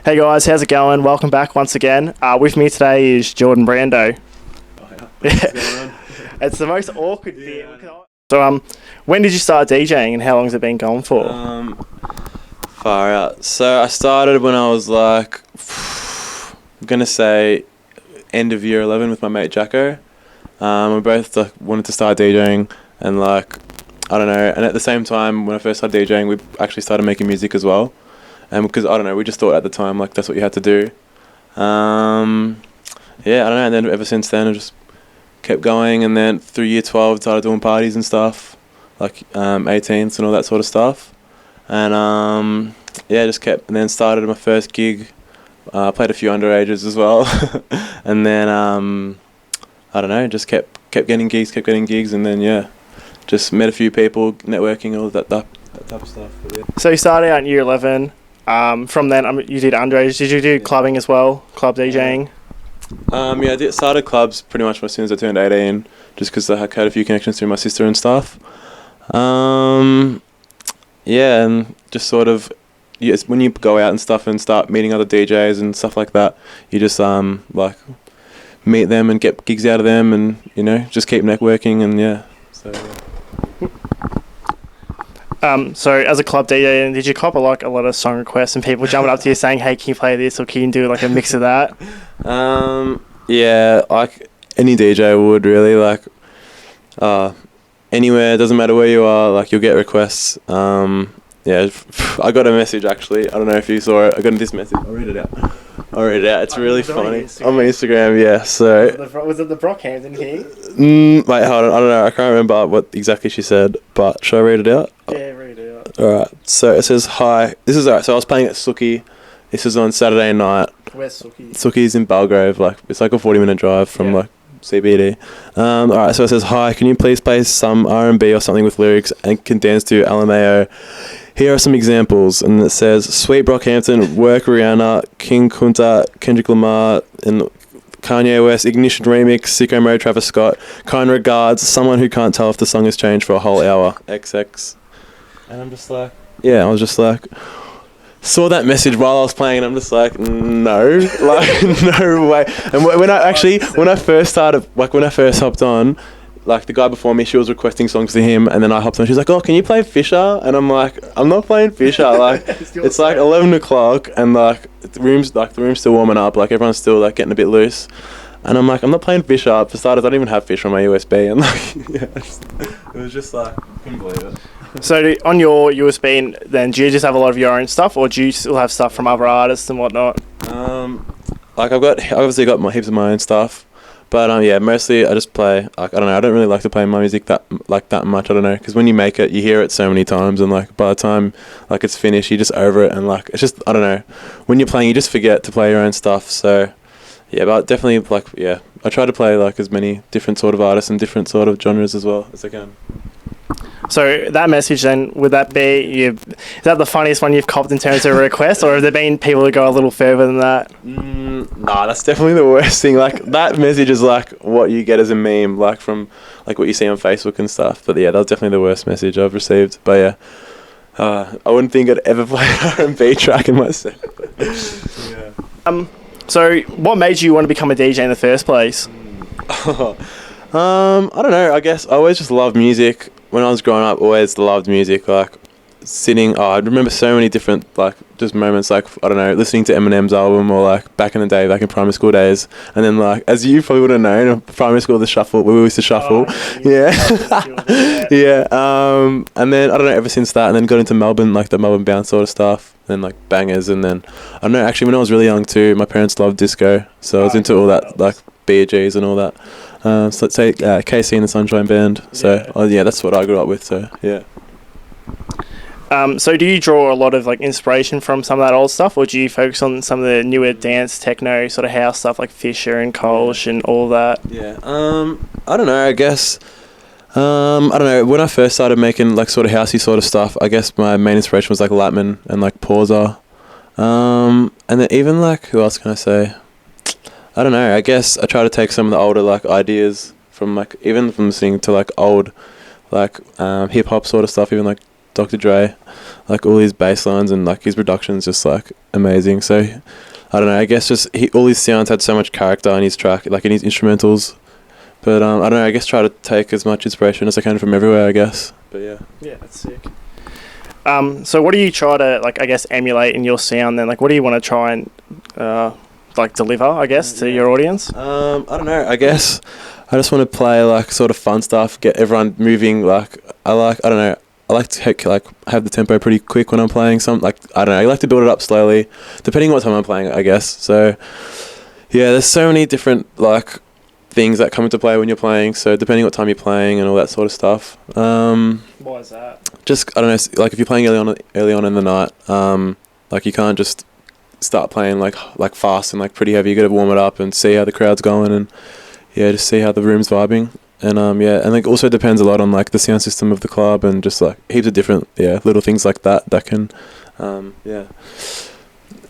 Hey guys, how's it going? Welcome back once again. With me today is Jordan Brando. Oh, yeah. What's going on? It's the most awkward bit. So, when did you start DJing and how long has it been going for? Far out. So I started when I was like, I'm gonna say, end of year 11 with my mate Jacko. We both wanted to start DJing and I don't know. And at the same time, when I first started DJing, we actually started making music as well. And because I don't know, we just thought at the time that's what you had to do. I don't know. And then ever since then, I just kept going. And then through year 12, started doing parties and stuff, 18s and all that sort of stuff. And just kept. And then started my first gig. Played a few underages as well. And then I don't know, just kept getting gigs, and then just met a few people, networking, all that type of stuff. But, yeah. So you started out in year 11. From then, you did underage. Did you do clubbing as well? Club DJing? I started clubs pretty much as soon as I turned 18, just because I had a few connections through my sister and stuff. And just sort of, when you go out and stuff and start meeting other DJs and stuff like that, you just meet them and get gigs out of them, and just keep networking and So. So as a club DJ, did you cop a lot of song requests and people jumping up to you saying, "Hey, can you play this?" or "Can you do a mix of that?" Like any DJ would really anywhere. It doesn't matter where you are. You'll get requests. I got a message actually. I don't know if you saw it. I got this message. I'll read it out. It's really funny. On my Instagram, yeah. So was it the Brockhampton thing? Wait, hold on. I don't know. I can't remember what exactly she said. But should I read it out? Yeah, read it out. All right. So it says, "Hi. This is alright. So I was playing at Suki. This was on Saturday night. Where's Suki? Suki's in Belgrave. It's a 40-minute drive from CBD. All right. So it says, "Hi. Can you please play some R&B or something with lyrics and can dance to LMAO? Here are some examples." And it says, "Sweet Brockhampton, Work Rihanna, King Kunta, Kendrick Lamar, and Kanye West, Ignition Remix, Sicko Mode, Travis Scott, Kind Regards, Someone Who Can't Tell If the Song Has Changed for a Whole Hour, XX." And I'm just I was just saw that message while I was playing, and I'm just no, no way. And when I first started, when I first hopped on, the guy before me, she was requesting songs to him, and then I hopped on. She's like, "Oh, can you play Fisher?" And I'm like, "I'm not playing Fisher." It's 11 o'clock, and the room's still warming up. Everyone's still getting a bit loose, and I'm like, "I'm not playing Fisher." For starters, I don't even have Fisher on my USB, and it was just couldn't believe it. So on your USB, then do you just have a lot of your own stuff, or do you still have stuff from other artists and whatnot? I've obviously got heaps of my own stuff. But mostly I just play. I don't know. I don't really like to play my music that much. I don't know, because when you make it, you hear it so many times, and by the time it's finished, you're just over it, and it's just, I don't know. When you're playing, you just forget to play your own stuff. So but definitely I try to play as many different sort of artists and different sort of genres as well as I can. So that message then, would that be is that the funniest one you've copped in terms of a request, or have there been people who go a little further than that? Nah, that's definitely the worst thing. That message is what you get as a meme, from what you see on Facebook and stuff. But that was definitely the worst message I've received. But I wouldn't think I'd ever play an R&B track in my set. So what made you want to become a DJ in the first place? I don't know. I guess I always just loved music. When I was growing up, always loved music. I remember so many different just moments. I don't know, listening to Eminem's album, or back in the day, in primary school days. And then as you probably would have known, in primary school, the shuffle. We used to shuffle. Yeah. And then I don't know. Ever since that, and then got into Melbourne, the Melbourne bounce sort of stuff. And then bangers, and then I don't know. Actually, when I was really young too, my parents loved disco, so I was into all that B.G.s and all that. So let's say KC and the Sunshine Band. So that's what I grew up with. So yeah. So do you draw a lot of inspiration from some of that old stuff, or do you focus on some of the newer dance, techno, sort of house stuff like Fisher and Kolsch and all that? Yeah. I don't know. I guess. I don't know. When I first started making sort of housey sort of stuff, I guess my main inspiration was Latman and Pauser. And then even who else can I say? I don't know. I guess I try to take some of the older ideas from even from listening to old hip hop sort of stuff, even Dr. Dre, like all his bass lines and like his production's just like amazing. So I don't know, I guess just all his sounds had so much character in his track, like in his instrumentals. But I don't know, I guess try to take as much inspiration as I can from everywhere, I guess. But yeah. Yeah, that's sick. So what do you try to, like, I guess, emulate in your sound then? Like, what do you want to try and, like, deliver, I guess, to your audience? I don't know, I guess I just want to play, like, sort of fun stuff, get everyone moving, like, I don't know, I like to have the tempo pretty quick when I'm playing some, like, I don't know, I like to build it up slowly, depending on what time I'm playing, I guess. So, yeah, there's so many different, like, things that come into play when you're playing, so depending what time you're playing and all that sort of stuff. Why is that? Just, I don't know, like if you're playing early on in the night, like you can't just start playing like fast and like pretty heavy. You got to warm it up and see how the crowd's going, and yeah, just see how the room's vibing. And yeah, and like also depends a lot on like the sound system of the club and just like heaps of different little things like that can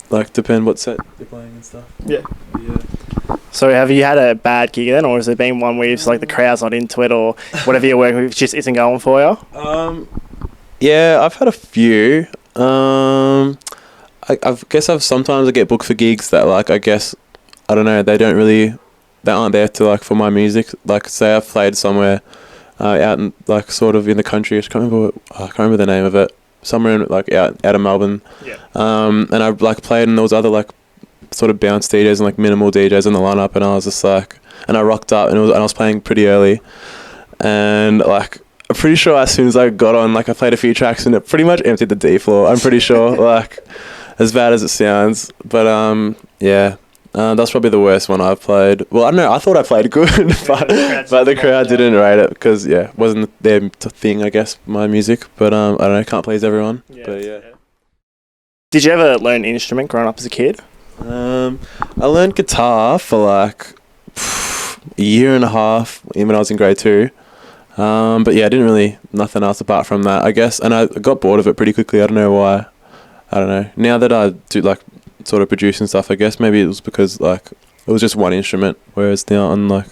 like depend what set you're playing and stuff. Yeah. So have you had a bad gig then, or has there been one where it's like the crowd's not into it, or whatever you're working with just isn't going for you? Yeah, I've had a few. I guess sometimes I get booked for gigs that like I guess I don't know, they aren't there to like for my music. Like say I've played somewhere out in like sort of in the country. I can't remember the name of it. Somewhere in, like out of Melbourne. Yeah. And I like played and there was other like sort of bounce DJs and like minimal DJs in the lineup, and I was just like, and I rocked up and I was playing pretty early, and like I'm pretty sure as soon as I got on, like I played a few tracks and it pretty much emptied the D floor. I'm pretty sure, like as bad as it sounds, but yeah. That's probably the worst one I've played. Well, I don't know. I thought I played good, but the crowd didn't rate it because it wasn't their thing. I guess my music, but I don't know. Can't please everyone. Yeah, but yeah. Did you ever learn an instrument growing up as a kid? I learned guitar for like a year and a half when I was in grade 2. But yeah, I didn't really nothing else apart from that, I guess. And I got bored of it pretty quickly. I don't know why. I don't know. Now that I do like sort of produce and stuff, I guess maybe it was because like it was just one instrument, whereas now on like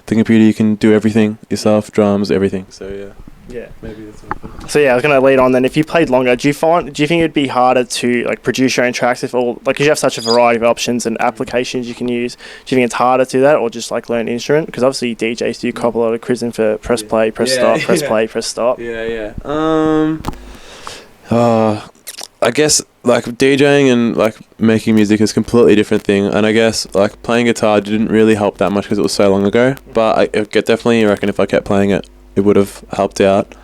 the computer you can do everything yourself, drums, everything. So yeah, maybe that's what. So yeah, I was going to lead on then. If you played longer, do you think it'd be harder to like produce your own tracks if all like, 'cause you have such a variety of options and applications you can use? Do you think it's harder to do that, or just like learn an instrument? Because obviously DJs do cop a lot of quizzing for press play, press stop, press play, press stop. Yeah. I guess like DJing and like making music is a completely different thing, and I guess like playing guitar didn't really help that much because it was so long ago. But I definitely reckon if I kept playing it, it would have helped out.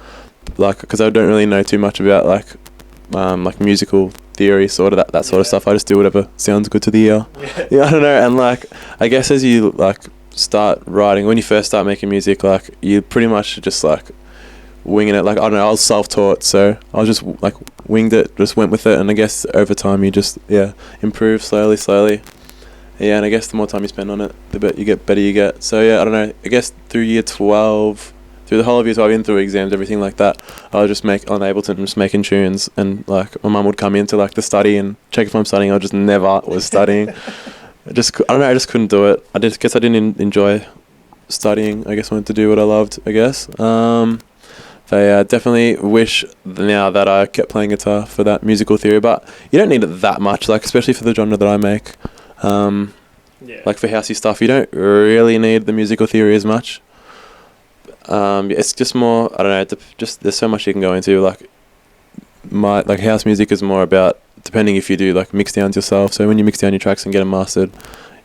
Like because I don't really know too much about like musical theory, sort of that sort of stuff. I just do whatever sounds good to the ear. Yeah, I don't know. And like I guess as you like start writing, when you first start making music, like you pretty much just like winging it. Like I don't know, I was self-taught, so I was just like winged it, just went with it, and I guess over time you just improve slowly. Yeah, and I guess the more time you spend on it, the better you get. So yeah, I don't know, I guess through year 12, through the whole of year 12, even through exams, everything like that, I was just on Ableton, just making tunes, and like my mum would come into like the study and check if I'm studying. I just never was studying. I just couldn't do it. I guess I didn't enjoy studying. I guess I wanted to do what I loved, I guess. So yeah, I definitely wish now that I kept playing guitar for that musical theory, but you don't need it that much, like especially for the genre that I make. Like for housey stuff, you don't really need the musical theory as much. It's just more, I don't know, just there's so much you can go into. Like house music is more about depending if you do like mix downs yourself. So when you mix down your tracks and get them mastered,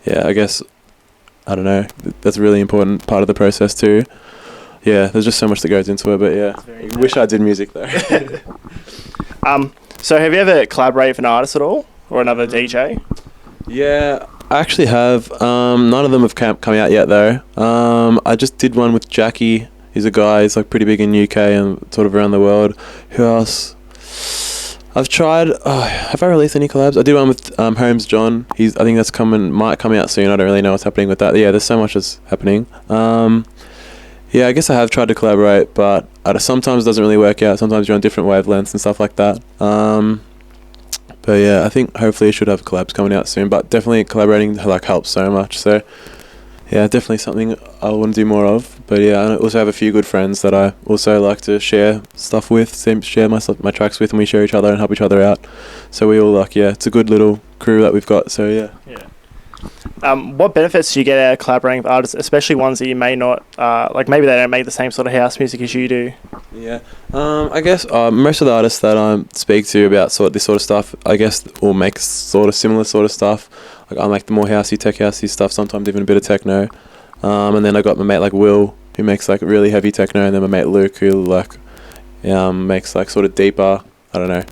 I guess I don't know, that's a really important part of the process too. Yeah, there's just so much that goes into it, but I wish I did music though. So have you ever collaborated with an artist at all, or another DJ? Yeah, I actually have. None of them have come out yet though. I just did one with Jackie. He's a guy. He's like pretty big in UK and sort of around the world. Who else? I've tried. Have I released any collabs? I did one with Holmes John. I think that's might come out soon. I don't really know what's happening with that. Yeah, there's so much that's happening. Yeah, I guess I have tried to collaborate, but sometimes it doesn't really work out. Sometimes you're on different wavelengths and stuff like that. But yeah, I think hopefully I should have collabs coming out soon. But definitely collaborating like helps so much. So yeah, definitely something I want to do more of. But yeah, I also have a few good friends that I also like to share stuff with, share my tracks with, and we share each other and help each other out. So we all like, yeah, it's a good little crew that we've got. So yeah. Yeah. What benefits do you get out of collaborating with artists, especially ones that you may not like? Maybe they don't make the same sort of house music as you do. Yeah, I guess most of the artists that I speak to about this sort of stuff, I guess, will make sort of similar sort of stuff. Like I make the more housey, tech housey stuff. Sometimes even a bit of techno. And then I got my mate like Will, who makes like really heavy techno, and then my mate Luke, who like makes like sort of deeper. I don't know.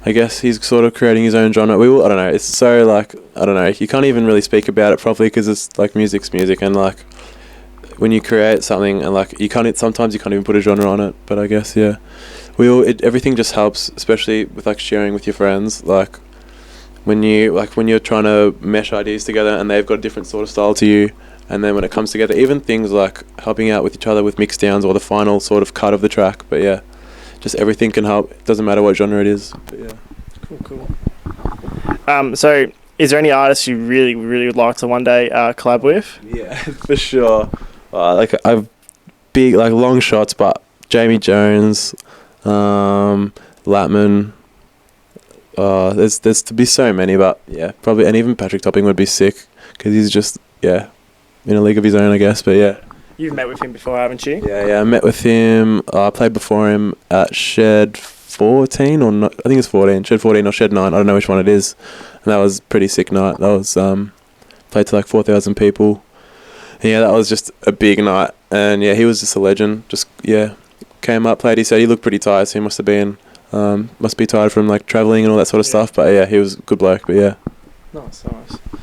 I guess he's sort of creating his own genre. I don't know. It's so like, I don't know. You can't even really speak about it properly because it's like music's music, and like when you create something and like sometimes you can't even put a genre on it. But I guess yeah, everything just helps, especially with like sharing with your friends. Like when you're trying to mesh ideas together and they've got a different sort of style to you, and then when it comes together, even things like helping out with each other with mix downs or the final sort of cut of the track. But yeah. Just everything can help. It doesn't matter what genre it is. But yeah. Cool. So, is there any artists you really, really would like to one day collab with? Yeah, for sure. Like I've big like long shots, but Jamie Jones, Latman. There's to be so many, but yeah, probably, and even Patrick Topping would be sick because he's just in a league of his own, I guess. But yeah. You've met with him before, haven't you? Yeah, I met with him. I played before him at Shed 14 or not, I think it's 14, Shed 14 or Shed 9. I don't know which one it is. And that was a pretty sick night. That was played to like 4,000 people. And yeah, that was just a big night. And yeah, he was just a legend. Just came up, played. He said he looked pretty tired, so he must be tired from like traveling and all that sort of stuff. But yeah, he was a good bloke. But yeah. Nice.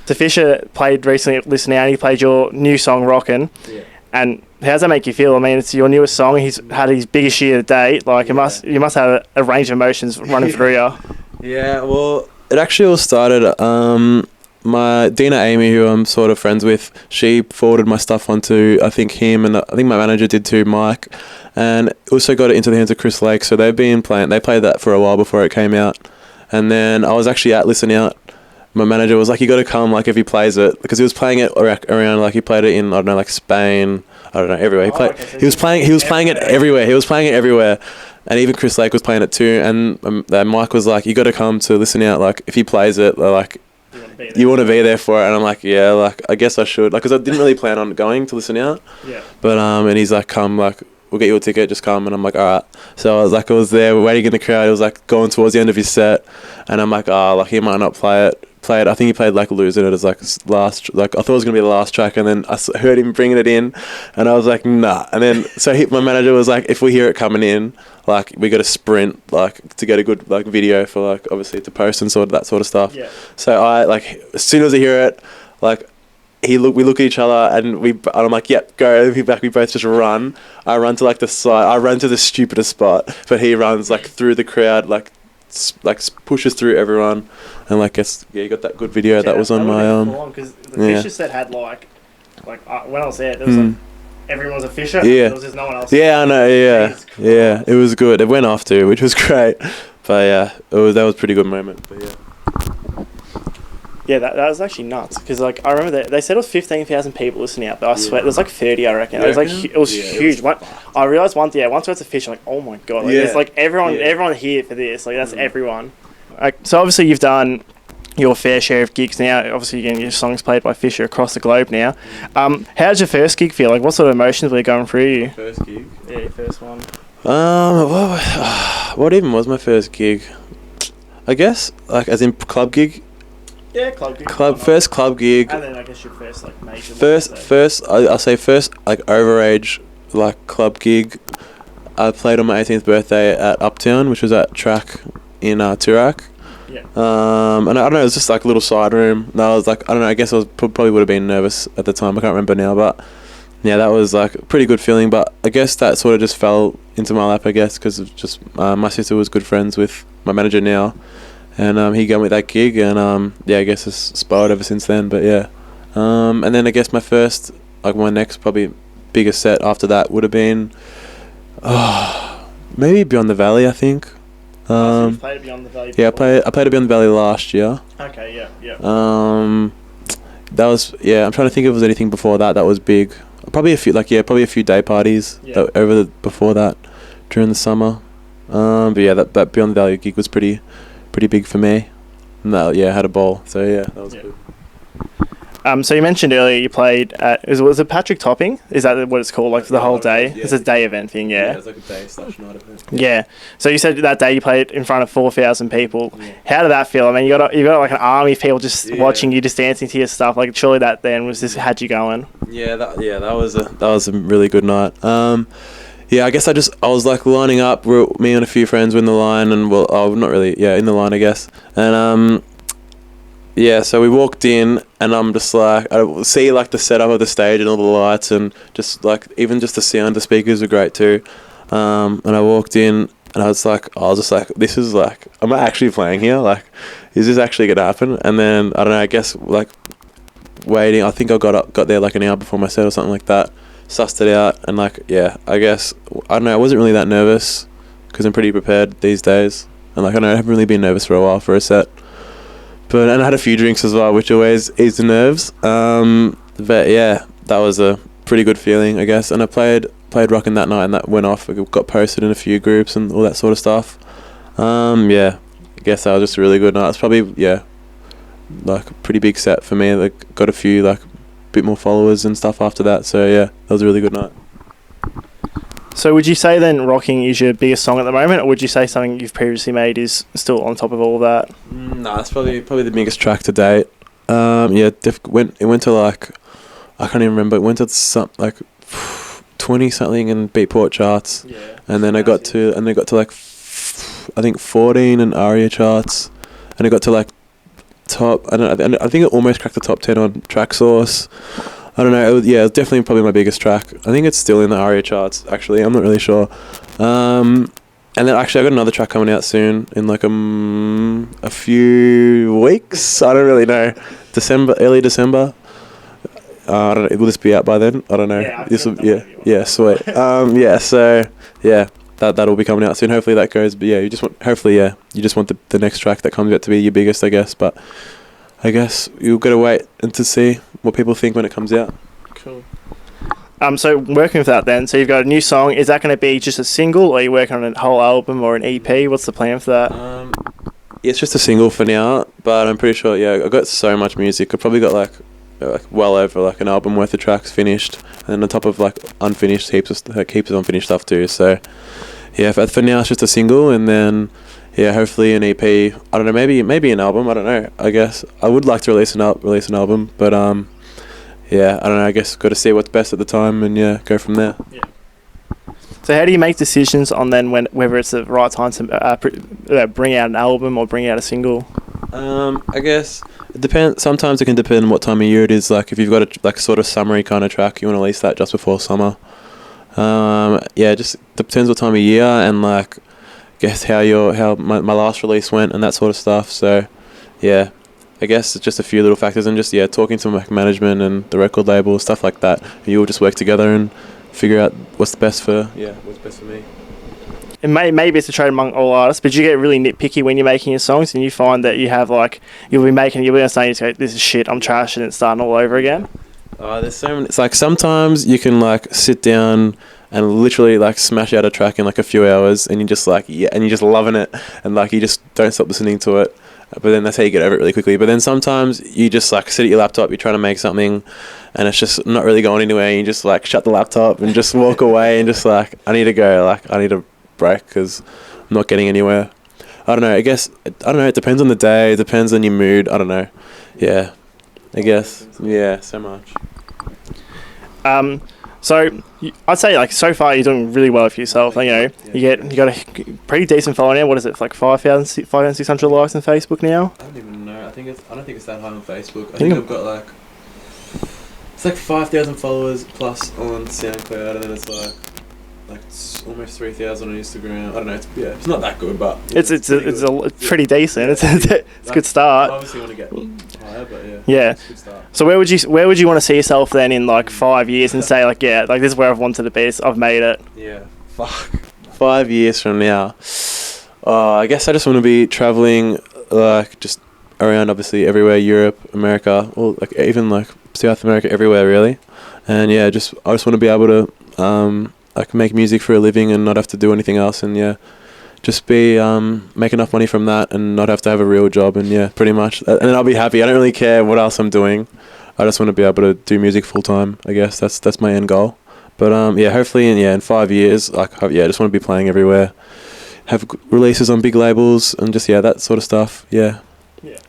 So Fisher played recently. Listen out, he played your new song Rockin. Yeah. And how does that make you feel? I mean, it's your newest song. He's had his biggest year to date. Like, you must have a range of emotions running through you. Yeah, well, it actually all started. My Dina Amy, who I'm sort of friends with, she forwarded my stuff onto I think him, and I think my manager did too, Mike, and also got it into the hands of Chris Lake. So they've been playing. They played that for a while before it came out, and then I was actually at Listen Out. My manager was like, you got to come, like, if he plays it, because he was playing it around, like, he played it in, I don't know, like, Spain, I don't know, everywhere. He was playing it everywhere, and even Chris Lake was playing it too, and Mike was like, you got to come to Listen Out, like, if he plays it, like, you want to be there for it, and I'm like, yeah, like, I guess I should, like, because I didn't really plan on going to Listen Out, but, and he's like, come, like, we'll get you a ticket, just come. And I'm like, all right. So I was there, waiting in the crowd. It was like going towards the end of his set, and I'm like, like, he might not play it. I think he played like Losing It as like last, like I thought it was gonna be the last track, and then I heard him bringing it in, and I was like, nah. And then my manager was like, if we hear it coming in, like we got to sprint like to get a good like video for like obviously to post and sort of that sort of stuff. Yeah. So I like as soon as I hear it, like. We look at each other and I'm like, yep, go. We both just run. I run to like the side. I run to the stupidest spot, but he runs like through the crowd, like pushes through everyone, and like you got that good video that was on my because the Fisher set had like when I was there was like everyone was a Fisher. Yeah. There was just no one else. Yeah, I know. Yeah, it was good. It went off too, which was great. But yeah, that was a pretty good moment. But yeah. Yeah, that was actually nuts because like I remember they said it was 15,000 people listening out, but I swear there was like 30, I reckon. It was like it was huge. I realized once I went to Fish, I'm like, oh my god, like, it's like everyone here for this, like that's everyone. So obviously you've done your fair share of gigs now. Obviously you're getting your songs played by Fisher across the globe now. How did your first gig feel? Like what sort of emotions were going through you? First gig? Yeah, your first one. What even was my first gig? I guess like as in club gig. Yeah, club gig. First club gig. And then I guess your first like major. I'll say first like overage like club gig. I played on my 18th birthday at Uptown, which was at Track in Toorak. Yeah. And I don't know, it was just like a little side room. And I was like, I don't know, I guess I was probably would have been nervous at the time. I can't remember now, but yeah, that was like a pretty good feeling. But I guess that sort of just fell into my lap, I guess, because of just my sister was good friends with my manager now. And he got me that gig, and yeah, I guess it's spoiled ever since then. But yeah, and then I guess my next probably biggest set after that would have been, maybe Beyond the Valley, I think. So you played Beyond the Valley. Yeah, I played Beyond the Valley last year. Okay, yeah. that was I'm trying to think if there was anything before that was big. Probably a few day parties before that during the summer. But yeah, that Beyond the Valley gig was pretty big for me. And that, had a ball. So yeah, that was good. So you mentioned earlier you played at, was it Patrick Topping? Is that what it's called, like for the whole day? Yeah. It's a day event thing, yeah? Yeah, it's like a day/night event. Yeah. So you said that day you played in front of 4,000 people. Yeah. How did that feel? I mean, you got like an army of people just watching you, just dancing to your stuff. Like surely that then had you going. Yeah, that was a really good night. I guess I was like lining up. Me and a few friends were in the line, and not really. Yeah, in the line, I guess. And so we walked in, and I'm just like, I see like the setup of the stage and all the lights, and just like even just the sound, the speakers were great too. And I walked in, and I was just like, this is like, am I actually playing here? Like, is this actually gonna happen? And then I don't know. I guess like waiting. I think I got there like an hour before my set or something like that. Sussed it out, and like I guess I don't know. I wasn't really that nervous because I'm pretty prepared these days, and like I haven't really been nervous for a while for a set. And I had a few drinks as well, which always eased the nerves. But yeah, that was a pretty good feeling, I guess. And I played Rockin that night, and that went off. It got posted in a few groups and all that sort of stuff. I guess that was just a really good night. It's probably like a pretty big set for me. Like got a few like bit more followers and stuff after that. So yeah, that was a really good night. So would you say then Rockin is your biggest song at the moment, or would you say something you've previously made is still on top of all of that? No, it's probably the biggest track to date. It went to like, I can't even remember. It went to some like 20 something in Beatport charts, and then I got to like I think 14 in ARIA charts, and it got to like top. I think it almost cracked the top 10 on Tracksource. I don't know. It was definitely probably my biggest track. I think it's still in the ARIA charts, actually. I'm not really sure. And then actually I got another track coming out soon in like a few weeks. I don't really know. Early December. I don't know. Will this be out by then? I don't know. Yeah, sweet. That'll be coming out soon. Hopefully that goes. But yeah, you just want the next track that comes out to be your biggest, I guess. But I guess you'll gotta wait and to see what people think when it comes out. Cool. So working with that then, so you've got a new song. Is that going to be just a single, or are you working on a whole album or an EP? What's the plan for that? It's just a single for now, but I'm pretty sure. Yeah, I've got so much music. I've probably got like well over like an album worth of tracks finished, and then on top of like unfinished heaps of unfinished stuff too. So yeah, for now it's just a single, and then hopefully an EP. I don't know, maybe an album. I don't know. I guess I would like to release an album, but I don't know. I guess got to see what's best at the time, and go from there. Yeah. So how do you make decisions on then whether it's the right time to bring out an album or bring out a single? I guess it depends. Sometimes it can depend on what time of year it is. Like if you've got a like sort of summery kind of track, you want to release that just before summer. Just depends what time of year, and like guess how my last release went and that sort of stuff. So yeah, I guess it's just a few little factors, and just talking to my management and the record label, stuff like that. You all just work together and figure out what's best for me. And maybe it's a trade among all artists, but you get really nitpicky when you're making your songs, and you find that you have like you'll be saying this is shit, I'm trashing it, starting all over again. There's so many. It's like sometimes you can like sit down and literally like smash out a track in like a few hours, and you're just like and you're just loving it, and like you just don't stop listening to it. But then that's how you get over it really quickly. But then sometimes you just like sit at your laptop, you're trying to make something, and it's just not really going anywhere. And you just like shut the laptop and just walk away, and just like I need to go, like I need a break because I'm not getting anywhere. I don't know. I guess It depends on the day. It depends on your mood. I don't know. Yeah, I guess. Yeah, so much. So I'd say like so far you're doing really well for yourself. You got a pretty decent following now. What is it, like 5,600 likes on Facebook now? I don't even know. I don't think it's that high on Facebook. I think I've got like it's like 5,000 followers plus on SoundCloud, and then it's like almost 3,000 on Instagram. I don't know. It's not that good, but it's pretty decent. It's a good start. I obviously want to get higher, but yeah. It's a good start. So where would you want to see yourself then in like 5 years and say like this is where I've wanted to be. I've made it. Yeah. Fuck. 5 years from now, I guess I just want to be traveling like just around obviously everywhere, Europe, America, or like even like South America, everywhere really. And yeah, I just want to be able to like make music for a living and not have to do anything else, and yeah, just be make enough money from that and not have to have a real job, and yeah, pretty much, and then I'll be happy. I don't really care what else I'm doing. I just want to be able to do music full time. I guess that's my end goal. But yeah, hopefully in 5 years, like I just want to be playing everywhere, have releases on big labels, and just that sort of stuff. Yeah. Yeah.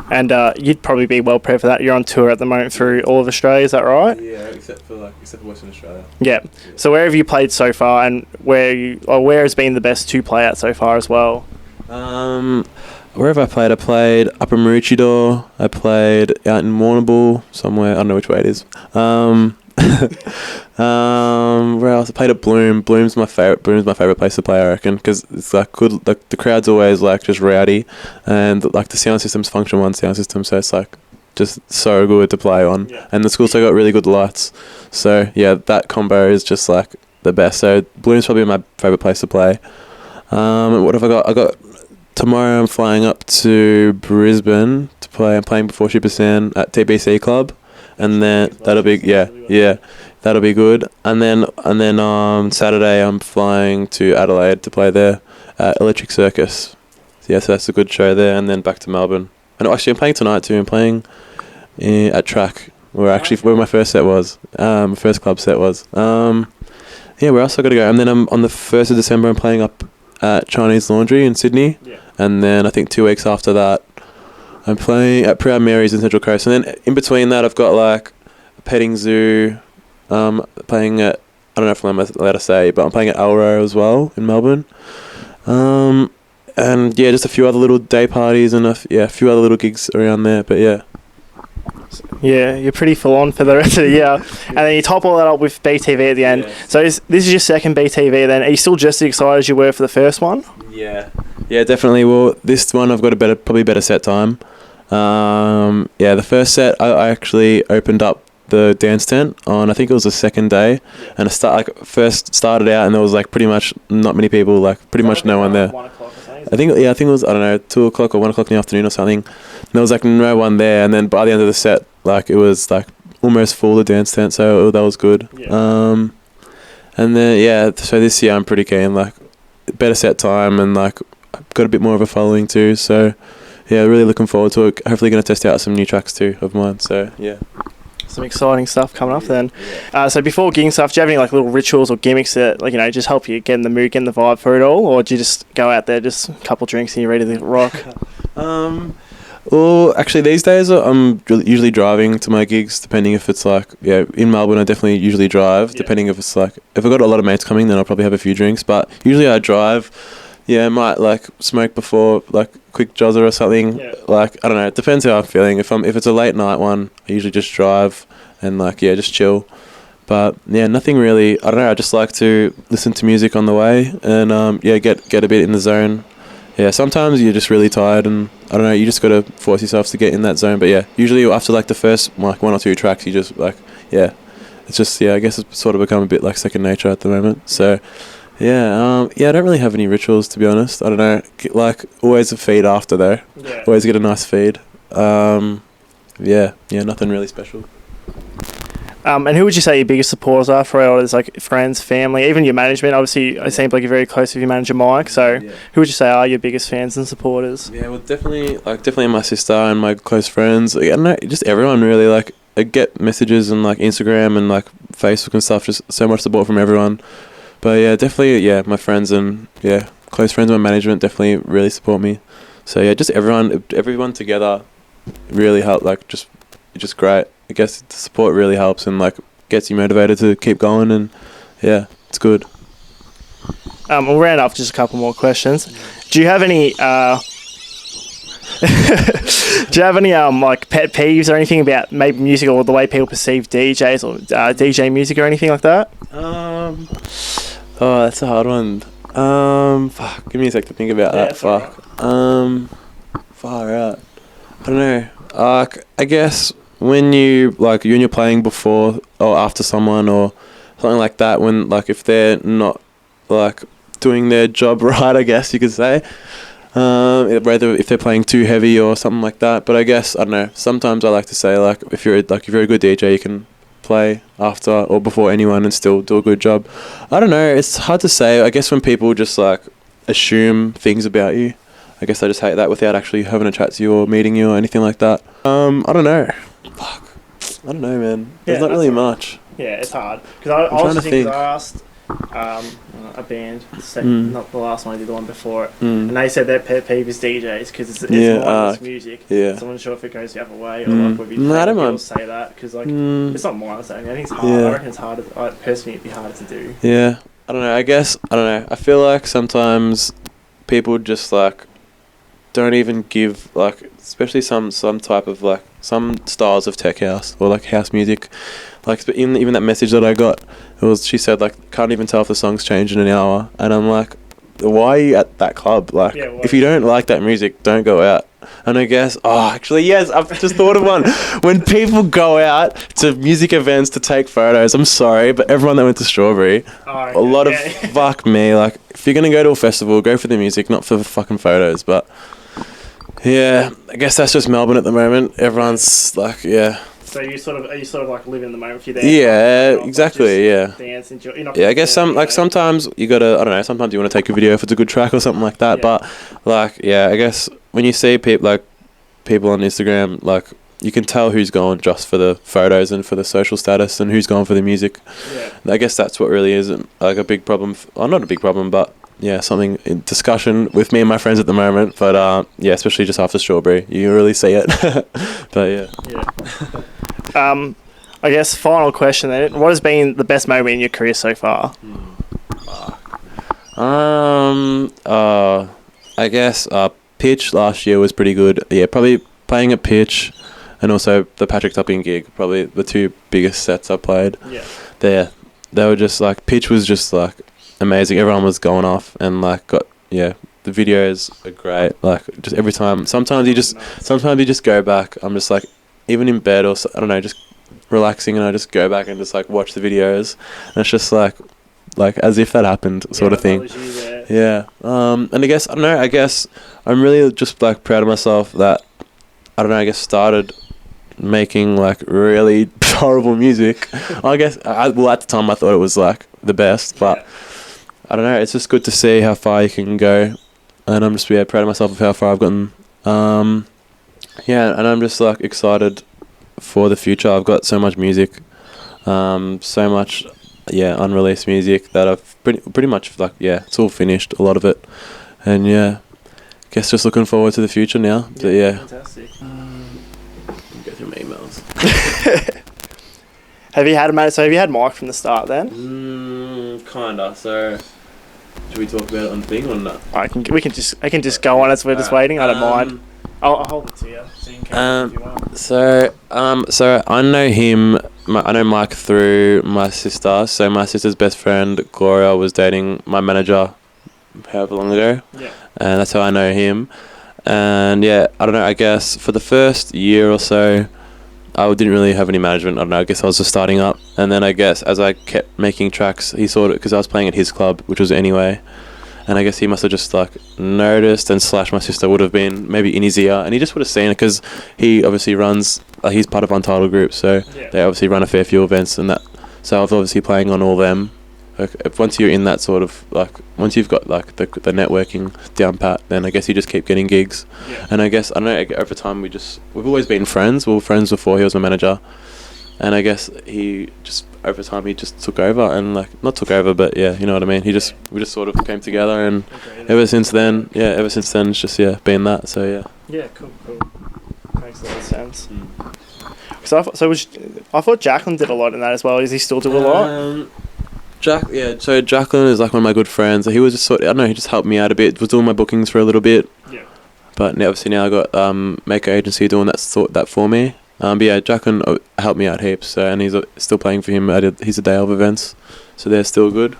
And you'd probably be well prepared for that. You're on tour at the moment through all of Australia, is that right? Yeah, except for Western Australia. Yeah. So where have you played so far, and where has been the best to play at so far as well? Where have I played? I played up in Maroochydore. I played out in Warrnambool somewhere. I don't know which way it is. Where else? I played at Bloom. Bloom's my favorite place to play, I reckon, because it's like good. Like the crowd's always like just rowdy, and like the sound system's Function One sound system, so it's like just so good to play on. Yeah. And the school's also got really good lights, so yeah, that combo is just like the best. So Bloom's probably my favorite place to play. What have I got? I got tomorrow. I'm flying up to Brisbane to play. I'm playing before Supersan at TBC Club. And then that'll be that'll be good. And then Saturday I'm flying to Adelaide to play there at Electric Circus. So that's a good show there. And then back to Melbourne. And actually I'm playing tonight too. I'm playing at Track where my first set was. My first club set was. Where else I got to go? And then I'm on the 1st of December. I'm playing up at Chinese Laundry in Sydney. Yeah. And then I think 2 weeks after that, I'm playing at Proud Mary's in Central Coast, and then in between that, I've got like a petting zoo. Playing at, I don't know if I'm allowed to say, but I'm playing at Elro as well in Melbourne. And yeah, just a few other little day parties and a few other little gigs around there. But yeah. Yeah, you're pretty full on for the rest of the year. And then you top all that up with BTV at the end. Yeah. So this is your second BTV then. Are you still just as excited as you were for the first one? Yeah. Yeah, definitely. Well, this one I've got probably better set time. The first set I actually opened up the dance tent on, I think it was the second day, and first started out and there was like pretty much not many people, like pretty much no one there. 1 o'clock or something? I think it was, I don't know, 2 o'clock or 1 o'clock in the afternoon or something. And there was like no one there, and then by the end of the set, like it was like almost full, the dance tent, so that was good. Yeah. And then so this year I'm pretty keen, like better set time, and like I've got a bit more of a following too, so yeah, really looking forward to it. Hopefully going to test out some new tracks too of mine, so yeah. Some exciting stuff coming up then. So before gigging stuff, do you have any like little rituals or gimmicks that just help you get in the mood, get in the vibe for it all, or do you just go out there, just a couple drinks and you're ready to rock? Well, actually these days I'm usually driving to my gigs, depending if it's like, in Melbourne I definitely usually drive, depending if it's like, if I've got a lot of mates coming then I'll probably have a few drinks, but usually I drive. Yeah, I might like smoke before, like quick jozzer or something. Yeah. Like I don't know, it depends how I'm feeling. If it's a late night one, I usually just drive and like just chill. But yeah, nothing really. I don't know. I just like to listen to music on the way and get a bit in the zone. Yeah, sometimes you're just really tired and I don't know. You just gotta force yourself to get in that zone. But yeah, usually after like the first like 1 or 2 tracks, you just like it's just I guess it's sort of become a bit like second nature at the moment. So. Yeah, I don't really have any rituals, to be honest. I don't know, like always a feed after though. Yeah. Always get a nice feed. Nothing really special. And who would you say your biggest supporters are for all this, like friends, family, even your management? Obviously, it seems like you're very close with your manager Mike. So, who would you say are your biggest fans and supporters? Yeah, well, definitely my sister and my close friends. I don't know, just everyone really. Like, I get messages on like Instagram and like Facebook and stuff. Just so much support from everyone. But yeah, definitely, my friends and close friends, my management definitely really support me. So yeah, just everyone together really help. Like just great. I guess the support really helps and like gets you motivated to keep going, and yeah, it's good. We'll round off just a couple more questions. Do you have any like pet peeves or anything about maybe music or the way people perceive DJs or DJ music or anything like that? Oh, that's a hard one. Give me a sec to think about that. Fuck. Right. Far out. I don't know. I guess when you're playing before or after someone or something like that, when like if they're not like doing their job right, I guess you could say. Whether if they're playing too heavy or something like that. But I guess, I don't know, sometimes I like to say, like, if you're a good DJ, you can play after or before anyone and still do a good job. I don't know, it's hard to say. I guess when people just, like, assume things about you, I guess I just hate that without actually having a chat to you or meeting you or anything like that. I don't know. Fuck. I don't know, man. There's not really much. Yeah, it's hard. Because I was thinking, I asked a band, not the last one, I did the one before it, and they said their pet peeve is DJs because it's mindless music. Yeah. So I'm not sure if it goes the other way or like would be people say that because like it's not mindless. I think it's hard. I reckon it's harder. Personally, it'd be harder to do. Yeah. I don't know. I guess I don't know. I feel like sometimes people just like don't even give like, especially some type of like some styles of tech house or like house music. Like even that message that I got, she said like can't even tell if the song's changed in an hour, and I'm like, why are you at that club? Like if you don't like that music, don't go out. And I guess actually yes, I've just thought of one. When people go out to music events to take photos, I'm sorry, but everyone that went to Strawberry, a lot of fuck me. Like if you're gonna go to a festival, go for the music, not for the fucking photos. But yeah, I guess that's just Melbourne at the moment. Everyone's like, yeah. So are you sort of like living in the moment if you're there? Yeah, exactly. Yeah. Dance, enjoy. Yeah, I guess sometimes you gotta, I don't know. Sometimes you want to take a video if it's a good track or something like that. Yeah. But like, yeah, I guess when you see people on Instagram, like you can tell who's going just for the photos and for the social status, and who's going for the music. Yeah. I guess that's what really is like a big problem. Not a big problem, but yeah, something in discussion with me and my friends at the moment. But yeah, especially just after Strawberry, you really see it. But yeah. Yeah. I guess final question then. What has been the best moment in your career so far? I guess Pitch last year was pretty good. Yeah, probably playing at Pitch and also the Patrick Topping gig, probably the two biggest sets I played. Yeah. They were just like, Pitch was just like amazing. Everyone was going off and like the videos are great. Like just every time, sometimes you just go back. I'm just like, even in bed or I don't know, just relaxing, and I just go back and just like watch the videos, and it's just like as if that happened sort of thing. Yeah. And I guess I'm really just like proud of myself that I guess started making like really horrible music. I guess at the time I thought it was like the best, but I don't know, it's just good to see how far you can go, and I'm just proud of myself of how far I've gotten. Yeah, and I'm just like excited for the future. I've got so much music, so much unreleased music that I've pretty much like it's all finished, a lot of it, and yeah, guess just looking forward to the future now. But yeah. Fantastic. Go through my emails. Have you had Mike from the start then? Kinda. So should we talk about it on thing or not? I can just go on as we're just waiting. I don't mind. I'll hold it to you so you can if you want. So I know him. I know Mike through my sister. So my sister's best friend Gloria was dating my manager, however long ago. Yeah. And that's how I know him. And yeah, I don't know. I guess for the first year or so, I didn't really have any management. I don't know. I guess I was just starting up. And then I guess as I kept making tracks, he saw it because I was playing at his club, which was Anyway. And I guess he must have just like noticed, and / my sister would have been maybe in his ear, and he just would have seen it because he obviously runs. He's part of Untitled Group, so they obviously run a fair few events and that. So I was obviously playing on all them. Like, once you're in that sort of like, once you've got like the networking down pat, then I guess you just keep getting gigs. Yeah. And I guess I don't know. Over time, we've always been friends. We were friends before he was my manager, and I guess over time he just took over, and like not took over, but yeah, you know what I mean. We just sort of came together, and ever since then it's just been that. So yeah. Yeah, cool. Makes a lot of sense. So I thought Jacqueline did a lot in that as well. Is he still do a lot? So Jacqueline is like one of my good friends. He was just I don't know, he just helped me out a bit. Was doing my bookings for a little bit. Yeah. But obviously now I got Maker Agency doing that for me. But yeah, Jacqueline helped me out heaps. So, and he's still playing for him. He's a day of events, so they're still good.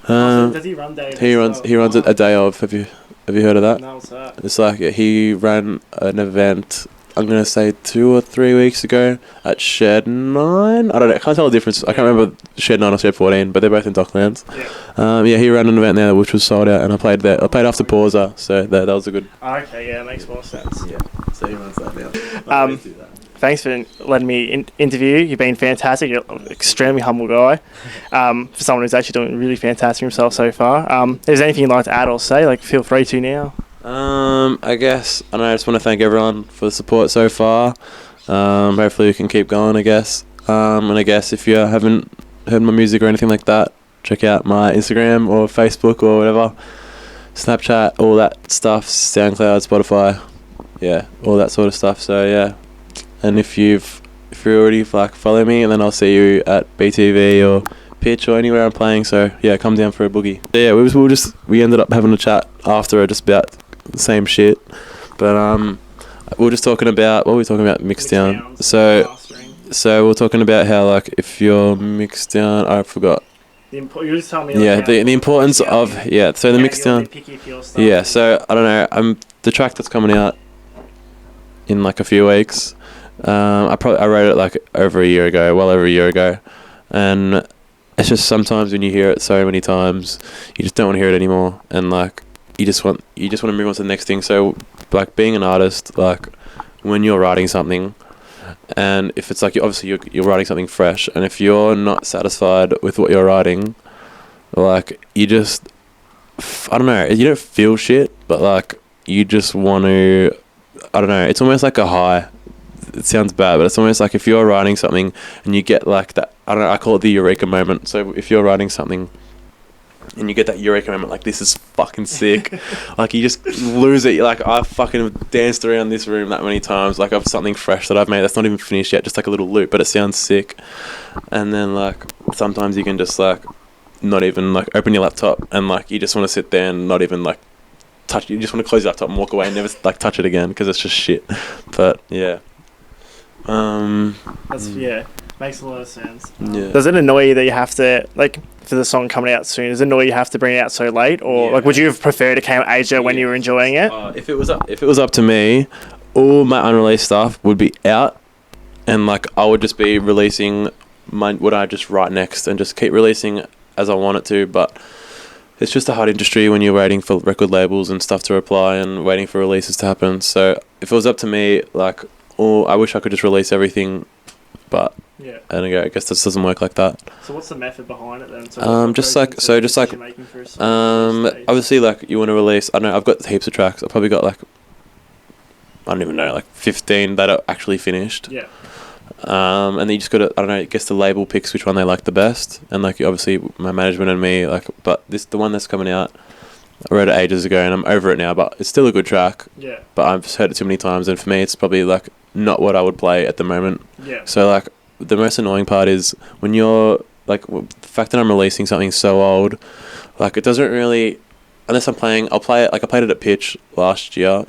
Does he run day? He runs a day of. Have you heard of that? No, what's that? It's like he ran an event. I'm going to say 2 or 3 weeks ago at Shed 9. I don't know. I can't tell the difference. I can't remember Shed 9 or Shed 14, but they're both in Docklands. He ran an event there which was sold out, and I played there. I played after Pauser, so that was a good... Okay, yeah, that makes more sense. Yeah, so he runs that now. Thanks for letting me interview you. You've been fantastic. You're an extremely humble guy. For someone who's actually doing really fantastic himself so far. If there's anything you'd like to add or say, like, feel free to now. I guess, I just want to thank everyone for the support so far. Hopefully we can keep going, I guess. And I guess if you haven't heard my music or anything like that, check out my Instagram or Facebook or whatever. Snapchat, all that stuff, SoundCloud, Spotify. Yeah, all that sort of stuff. So, yeah. And if you already follow me, and then I'll see you at BTV or Pitch or anywhere I'm playing. So yeah, come down for a boogie. So, yeah, we ended up having a chat after just about the same shit, but we were just talking about what were we talking about? Mixdown. So we're talking about how if you're mixed down, I forgot. You just tell me. The importance of So the mixdown. Yeah. So I don't know. The track that's coming out in a few weeks. I wrote it over a year ago, and it's just sometimes when you hear it so many times, you just don't want to hear it anymore, and you just want to move on to the next thing. So being an artist, when you're writing something, and if it's obviously you're writing something fresh, and if you're not satisfied with what you're writing, you just I don't know, you don't feel shit, but you just want to, I don't know, it's almost like a high. It sounds bad, but it's almost like if you're writing something and you get that, I don't know, I call it the eureka moment. So if you're writing something and you get that eureka moment, this is fucking sick. You just lose it. I fucking danced around this room that many times, of something fresh that I've made that's not even finished yet, just a little loop, but it sounds sick. And then sometimes you can just not even open your laptop, and you just want to sit there and not even touch. You just want to close your laptop and walk away and never touch it again because it's just shit. But yeah. Makes a lot of sense. Yeah. Does it annoy you that you have to for the song coming out soon? Does it annoy you have to bring it out so late, or would you have preferred it came out ages when you were enjoying it? If it was up to me, all my unreleased stuff would be out, and I would just be releasing what I just write next and just keep releasing as I want it to. But it's just a hard industry when you're waiting for record labels and stuff to reply and waiting for releases to happen. So if it was up to me, I wish I could just release everything, but I guess this doesn't work like that. So what's the method behind it then? Obviously you want to release, I don't know, I've got heaps of tracks. I've probably got I don't even know, 15 that are actually finished. Yeah. And then you just got to, I don't know, I guess the label picks which one they like the best, and obviously my management and me, but the one that's coming out, I wrote it ages ago and I'm over it now, but it's still a good track. Yeah. But I've just heard it too many times, and for me it's probably not what I would play at the moment. Yeah. So the most annoying part is when you're the fact that I'm releasing something so old, it doesn't really, unless I'll play it, I played it at Pitch last year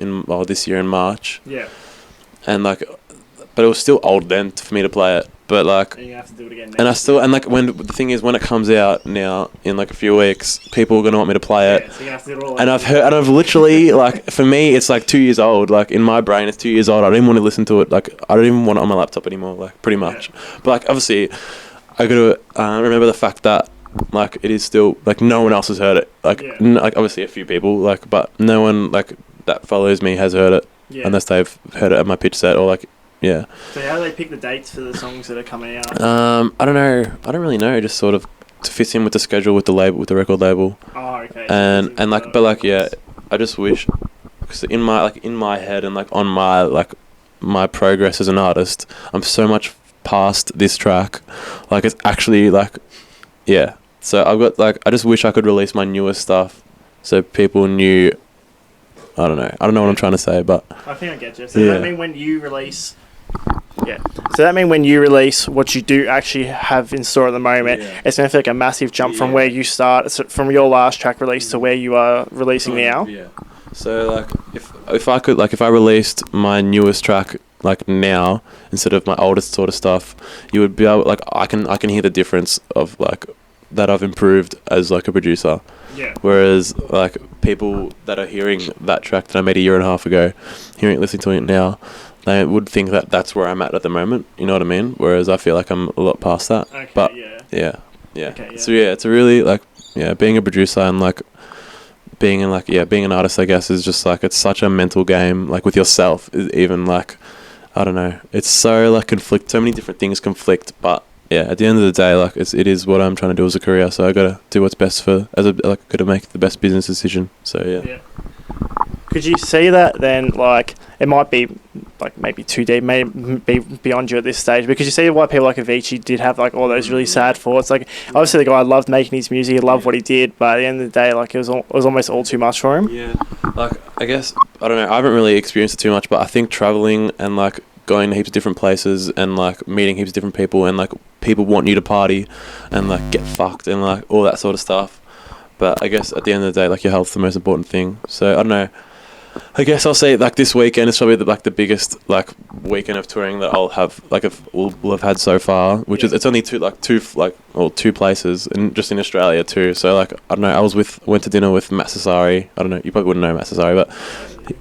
this year in March. Yeah. And but it was still old then for me to play it. But and you have to do it again. When the thing is, when it comes out now in a few weeks, people are gonna want me to play it. So you have to do it all. And I've literally for me it's 2 years old. In my brain it's 2 years old. I don't even want to listen to it. I don't even want it on my laptop anymore. Pretty much. Yeah. But obviously, I gotta remember the fact that it is still no one else has heard it. Obviously a few people but no one that follows me has heard it. Yeah. Unless they've heard it at my pitch set or yeah. So how do they pick the dates for the songs that are coming out? I don't know. I don't really know. Just sort of to fit in with the schedule with the record label. Oh, okay. And I just wish, because in my head and on my progress as an artist, I'm so much past this track. It's actually yeah. So I've got I just wish I could release my newest stuff, so people knew. I don't know what I'm trying to say, but I think I get you. So does that mean when you release? Yeah. So that mean when you release what you do actually have in store at the moment, it's going to feel like a massive jump from where you start, from your last track release to where you are releasing now. Yeah. So if I could if I released my newest track now instead of my oldest sort of stuff, you would be able I can hear the difference of that I've improved as a producer. Yeah. Whereas people that are hearing that track that I made a year and a half ago, listening to it now, they would think that that's where I'm at the moment. You know what I mean? Whereas I feel like I'm a lot past that. Okay, But yeah. yeah. So yeah, it's a really like being a producer and like being an artist, I guess, is just like it's such a mental game. Like with yourself, even like I don't know. It's so like so many different things conflict, but yeah, at the end of the day, like it is what I'm trying to do as a career. So I gotta do what's best gotta make the best business decision. So yeah. Could you see that then? Like it might be like maybe too deep, maybe be beyond you at this stage. Because you see why people like Avicii did have like all those really sad thoughts. Like obviously the guy loved making his music, he loved what he did, but at the end of the day, like it was almost all too much for him. Yeah, like I guess I don't know. I haven't really experienced it too much, but I think traveling and like going to heaps of different places and like meeting heaps of different people and like people want you to party and like get fucked and like all that sort of stuff. But I guess at the end of the day, like your health's the most important thing. So I don't know. I guess I'll say like this weekend is probably the biggest like weekend of touring that I'll have we'll have had so far, which is it's only two places and just in Australia too. So like I don't know, went to dinner with Matt Sassari. I don't know, you probably wouldn't know Matt Sassari, but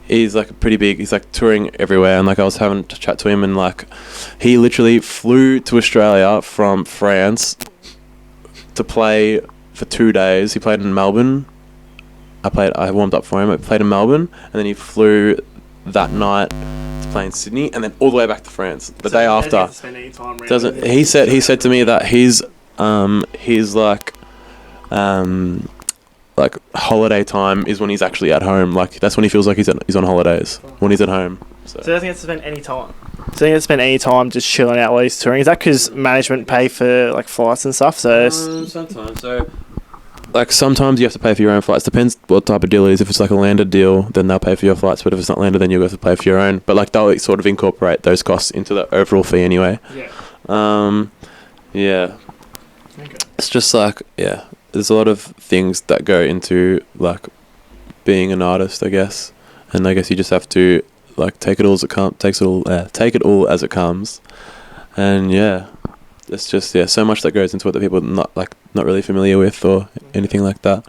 he's like pretty big. He's like touring everywhere, and like I was having to chat to him, and like he literally flew to Australia from France to play for 2 days. He played in Melbourne. I warmed up for him. I played in Melbourne, and then he flew that night to play in Sydney, and then all the way back to France the day after. He said to me that his like holiday time is when he's actually at home. Like that's when he feels like he's on holidays when he's at home. So he doesn't get to spend any time. So he doesn't spend any time just chilling out while he's touring. Is that because management pay for like flights and stuff? So sometimes so. Like sometimes you have to pay for your own flights. Depends what type of deal it is. If it's like a landed deal, then they'll pay for your flights. But if it's not landed, then you'll have to pay for your own. But like they'll sort of incorporate those costs into the overall fee anyway. Yeah. Okay. It's just like there's a lot of things that go into like being an artist, I guess. And I guess you just have to like take it all as it comes. Take it all as it comes. And yeah. It's just so much that goes into it that people are not really familiar with or anything like that.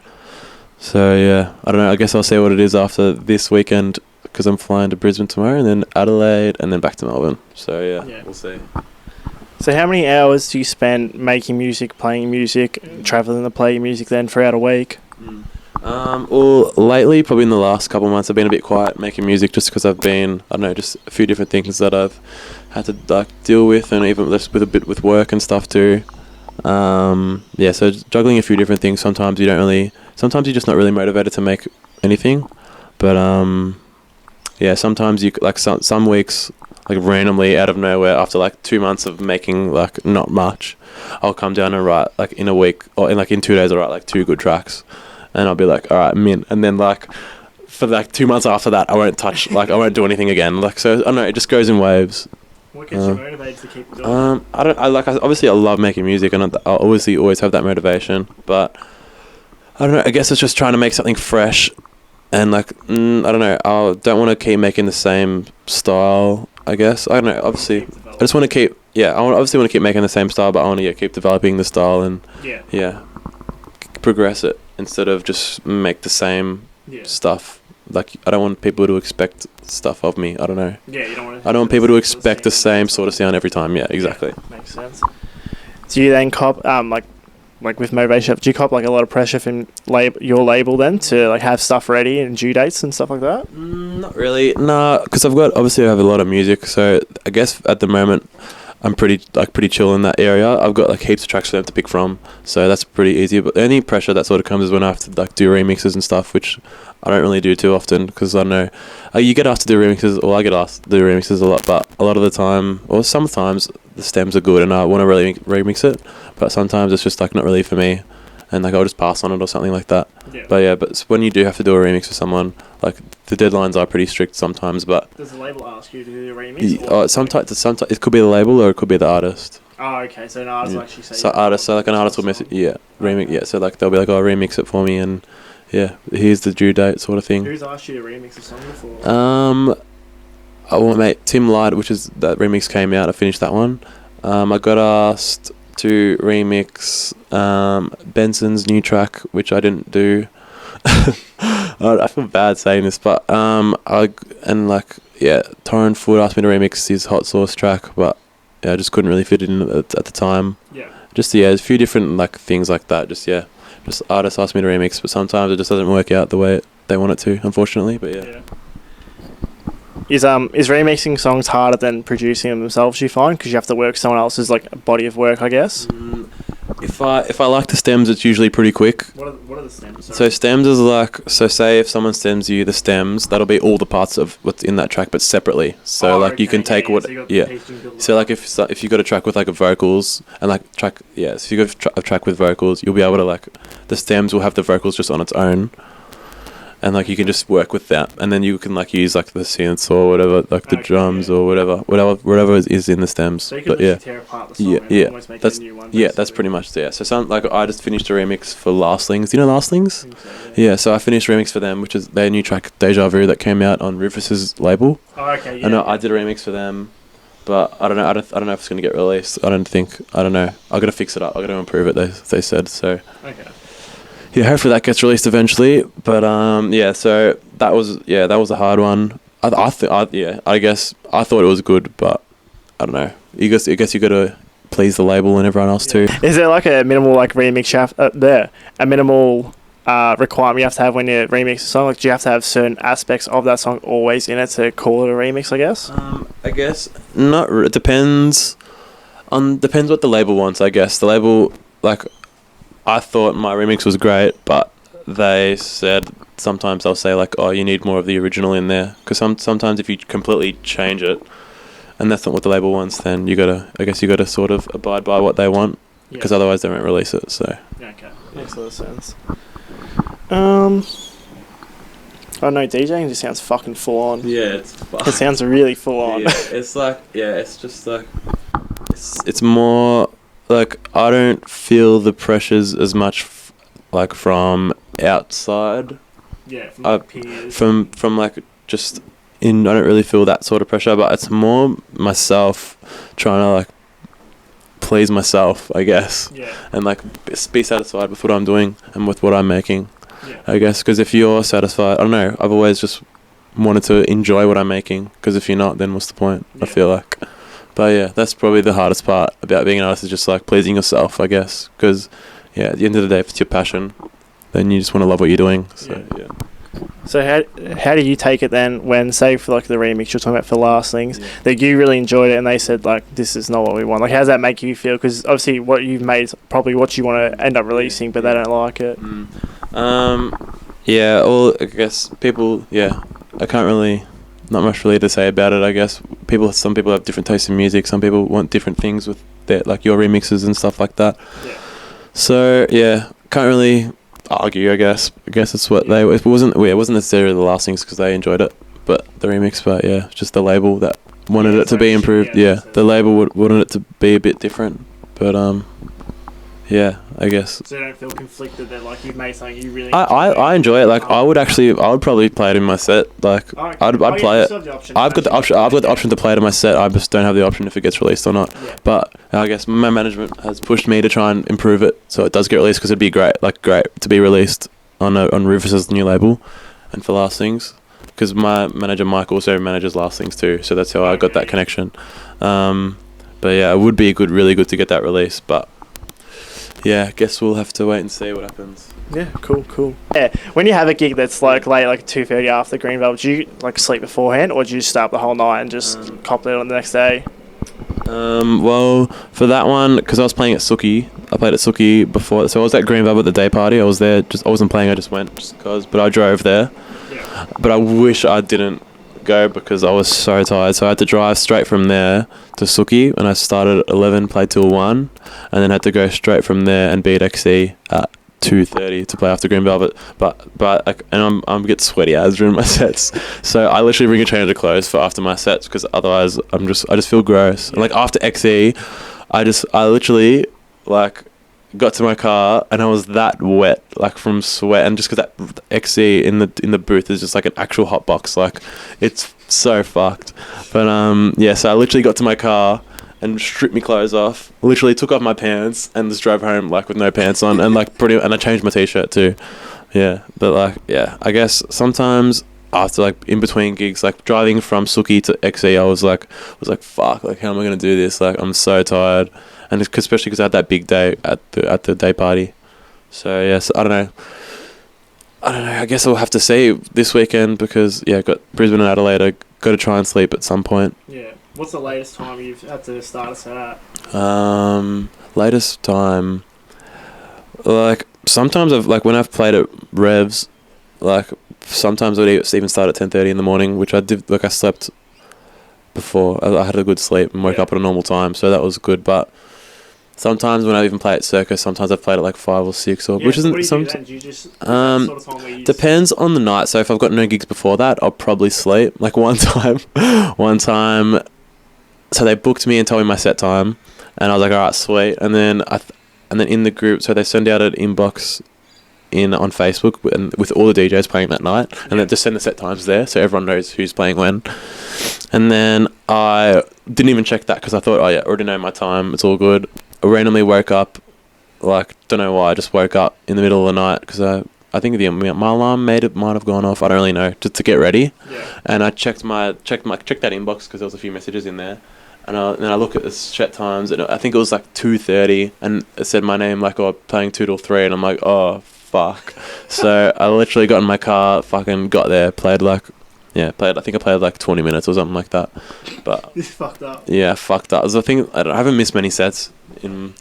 So yeah, I don't know. I guess I'll say what it is after this weekend because I'm flying to Brisbane tomorrow and then Adelaide and then back to Melbourne. So yeah. We'll see. So how many hours do you spend making music, playing music, traveling to play music then throughout a week? Well, lately, probably in the last couple of months, I've been a bit quiet making music just because I've been, I don't know, just a few different things that I've had to like deal with, and even just with work and stuff too. So juggling a few different things. Sometimes you're just not really motivated to make anything, but sometimes you like some weeks like randomly out of nowhere after like 2 months of making like not much, I'll come down and write like in a week or in 2 days I'll write like 2 good tracks. And I'll be like, all right, mint. And then like for like 2 months after that, I won't do anything again. Like, so I don't know, it just goes in waves. What gets you motivated to keep doing? Obviously I love making music and I'll obviously always have that motivation, but I don't know, I guess it's just trying to make something fresh and like, I don't know, I don't want to keep making the same style, I guess. I don't know, obviously, I just want to keep, obviously want to keep making the same style, but I want to keep developing the style and progress it. Instead of just make the same stuff. Like, I don't want people to expect stuff of me. I don't know. Yeah, you don't want to... I don't want people to expect the same sort of sound every time. Yeah, exactly. Yeah, makes sense. Do you then cop, like with motivation, do you cop like a lot of pressure from your label then to like have stuff ready and due dates and stuff like that? Not really. Nah, because I have a lot of music. So I guess at the moment... I'm pretty chill in that area. I've got like heaps of tracks for them to pick from, so that's pretty easy. But any pressure that sort of comes is when I have to like do remixes and stuff, which I don't really do too often because I know you get asked to do remixes, or I get asked to do remixes a lot. But a lot of the time, or sometimes, the stems are good and I want to really remix it. But sometimes it's just like not really for me, and like I'll just pass on it or something like that. Yeah. But when you do have to do a remix for someone, like the deadlines are pretty strict sometimes. But does the label ask you to do the remix? Sometimes it could be the label or it could be the artist. Oh, okay. So an artist will actually say. So like an artist will message, remix, yeah. So like they'll be like, "Oh, remix it for me," and here's the due date, sort of thing. Who's asked you to remix a song before? Mate, Tim Light, which is that remix came out. I finished that one. I got asked to remix Benson's new track, which I didn't do. I feel bad saying this, but Torrin Foot asked me to remix his Hot Sauce track, but I just couldn't really fit it in at the time. Yeah. Just a few different like things like that. Just artists ask me to remix, but sometimes it just doesn't work out the way they want it to, unfortunately. But yeah. Is remixing songs harder than producing them themselves, you find, because you have to work someone else's like body of work, I guess? If I like the stems, it's usually pretty quick. What are the stems? Sorry. So stems is like, say if someone stems you the stems, that'll be all the parts of what's in that track, but separately. So you can take So like if you got a track with like a vocals and like so you got a track with vocals, you'll be able to like the stems will have the vocals just on its own. And like you can just work with that, and then you can like use like the synths or whatever, like the drums or whatever is in the stems. So you can tear apart the song and almost make a new one. Yeah, that's pretty much So I just finished a remix for Lastlings. Do you know Lastlings? Yeah. So I finished a remix for them, which is their new track Deja Vu that came out on Rufus's label. Oh, okay. Yeah. I know I did a remix for them, but I don't know. I don't know if it's gonna get released. I don't know. I gotta fix it up. I gotta improve it. They said so. Okay. Yeah, hopefully that gets released eventually. But so that was a hard one. I guess I thought it was good, but I don't know. I guess you got to please the label and everyone else too. Is there like a minimal like remix a minimal requirement you have to have when you remix a song? Like, do you have to have certain aspects of that song always in it to call it a remix, I guess? I guess not. It depends what the label wants. I guess the label like. I thought my remix was great, but they said sometimes they'll say like, oh, you need more of the original in there, because sometimes if you completely change it and that's not what the label wants, then you gotta sort of abide by what they want, because otherwise they won't release it. So okay, makes a lot of sense. I don't know, DJing just sounds fucking full on. It sounds really full on. It's just like it's more like I don't feel the pressures as much like from outside. Yeah, from like peers. From like just in, I don't really feel that sort of pressure, but it's more myself trying to like please myself, I guess. Yeah. And like be satisfied with what I'm doing and with what I'm making. Yeah. I guess, because if you're satisfied, I don't know, I've always just wanted to enjoy what I'm making, because if you're not, then what's the point? I feel like. But yeah, that's probably the hardest part about being an artist, is just like pleasing yourself, I guess. Because at the end of the day, if it's your passion, then you just want to love what you're doing. So yeah. So how do you take it then when, say, for like the remix you're talking about for Last Things, that you really enjoyed it and they said like, this is not what we want? Like, how does that make you feel? Because obviously what you've made is probably what you want to end up releasing, but they don't like it. I guess people, I can't really, not much really to say about it, I guess. Some people have different tastes in music, some people want different things with their, like your remixes and stuff like that. Yeah. So can't really argue, I guess. It's what it wasn't necessarily the Last Things because they enjoyed it, but the remix, but just the label that wanted it to be improved. The label wanted it to be a bit different, but I guess. So you don't feel conflicted that like you've made something you really I enjoy it. Like I would probably play it in my set. Like I'd play it. I've got the option to play it in my set. I just don't have the option if it gets released or not. Yeah. But I guess my management has pushed me to try and improve it so it does get released, because it'd be great to be released on Rufus's new label and for Last Things, because my manager Mike also manages Last Things too, so that's how I got that connection. But it would be really good to get that released, but I guess we'll have to wait and see what happens. Yeah, cool. Yeah, when you have a gig that's like late, like 2:30 after Green Velvet, do you like sleep beforehand, or do you just stay up the whole night and just cop it on the next day? Well, for that one, because I was playing at Suki, I played at Suki before, so I was at Green Velvet the day party. I was there, I wasn't playing, I just went but I drove there. Yeah. But I wish I didn't go because I was so tired, so I had to drive straight from there to Suki, and I started at 11, played till 1, and then had to go straight from there and be at XE at 2:30 to play after Green Velvet. But I'm get sweaty as during my sets, so I literally bring a change of clothes for after my sets, because otherwise I just feel gross. And like after XE, I literally like got to my car and I was that wet, like from sweat, and just because that XE in the booth is just like an actual hot box, like it's so fucked. But so I literally got to my car and stripped my clothes off, literally took off my pants and just drove home like with no pants on, and like and I changed my t-shirt too. But I guess sometimes after like in between gigs, like driving from Suki to XE, I was like fuck, like how am I gonna do this? Like I'm so tired, and especially because I had that big day at the day party. So yes, I don't know. I guess I'll have to see this weekend because got Brisbane and Adelaide. I got to try and sleep at some point. Yeah. What's the latest time you've had to start a set at? Latest time, like sometimes when I've played at Revs, like sometimes I'd even start at 10:30 in the morning, which I did. Like I slept before. I had a good sleep and woke up at a normal time, so that was good. But sometimes when I even play at Circus, sometimes I've played at like 5 or 6, which isn't. What do you do then? Do you just sort of time where you depends on the night. So if I've got no gigs before that, I'll probably sleep. Like one time, so they booked me and told me my set time, and I was like, all right, sweet. And then and then in the group, so they send out an inbox on Facebook with all the DJs playing that night, and then just send the set times there, so everyone knows who's playing when. And then I didn't even check that because I thought, I already know my time. It's all good. I randomly woke up, like, don't know why, I just woke up in the middle of the night because I think my alarm might have gone off. I don't really know, just to get ready. Yeah. And I checked that inbox because there was a few messages in there, and then I look at the set times, and I think it was like 2:30, and it said my name like, playing 2 till 3, and I'm like, oh fuck. So I literally got in my car, fucking got there, I think I played like 20 minutes or something like that. But you fucked up. Yeah, fucked up. I think I haven't missed many sets in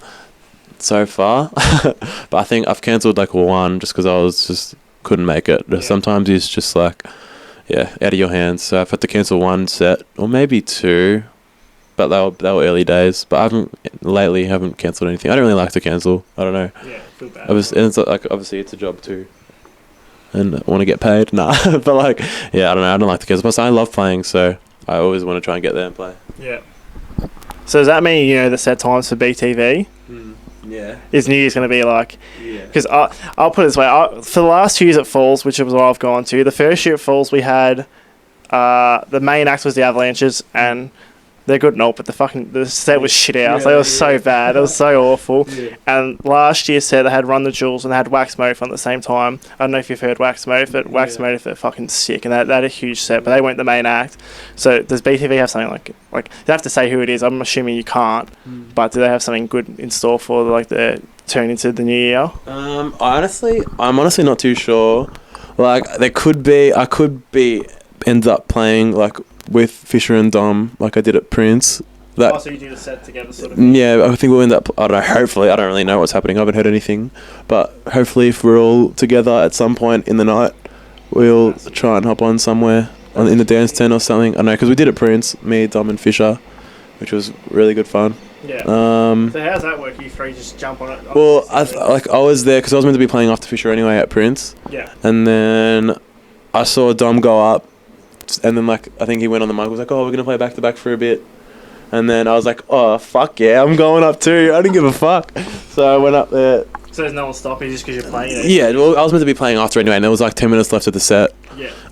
so far, but I think I've cancelled like one just because couldn't make it. Yeah. Sometimes it's just like, out of your hands. So I've had to cancel one set or maybe two, but they were early days. But I haven't cancelled anything. I don't really like to cancel. I don't know. Yeah, feel bad. Obviously it's a job too, and I want to get paid. Nah, but like, I don't know. I don't like to cancel. But I love playing, so I always want to try and get there and play. Yeah. So does that mean the set times for BTV? Yeah. Is New Year's going to be like? Yeah. Because I'll put it this way: for the last 2 years at Falls, which is what I've gone to, the first year at Falls we had the main act was the Avalanches, and they're good and all, but the set was shit out. It was so bad. It was so awful. Yeah. And last year's set they had Run the Jewels and they had Wax Motif on at the same time. I don't know if you've heard Wax Motif, but Wax Motif are fucking sick, and they had a huge set, but they weren't the main act. So does BTV have something like you have to say who it is? I'm assuming you can't, but do they have something good in store for the turn into the new year? I'm honestly not too sure. Like I could end up playing like with Fisher and Dom, like I did at Prince. So you do the set together, sort of? Yeah, I think we'll end up, I don't know, hopefully, I don't really know what's happening, I haven't heard anything, but hopefully if we're all together at some point in the night, we'll try and hop on somewhere in the dance tent or something. I don't know, because we did at Prince, me, Dom and Fisher, which was really good fun. Yeah. So how's that work? You three just jump on it? Well, I was there, because I was meant to be playing after Fisher anyway at Prince. Yeah. And then I saw Dom go up, and then I think he went on the mic, was like, we're going to play back to back for a bit. And then I was like, oh, fuck yeah, I'm going up too. I didn't give a fuck. So I went up there. So there's no one stopping just because you're playing it? Yeah, well, I was meant to be playing after anyway, and there was like 10 minutes left of the set,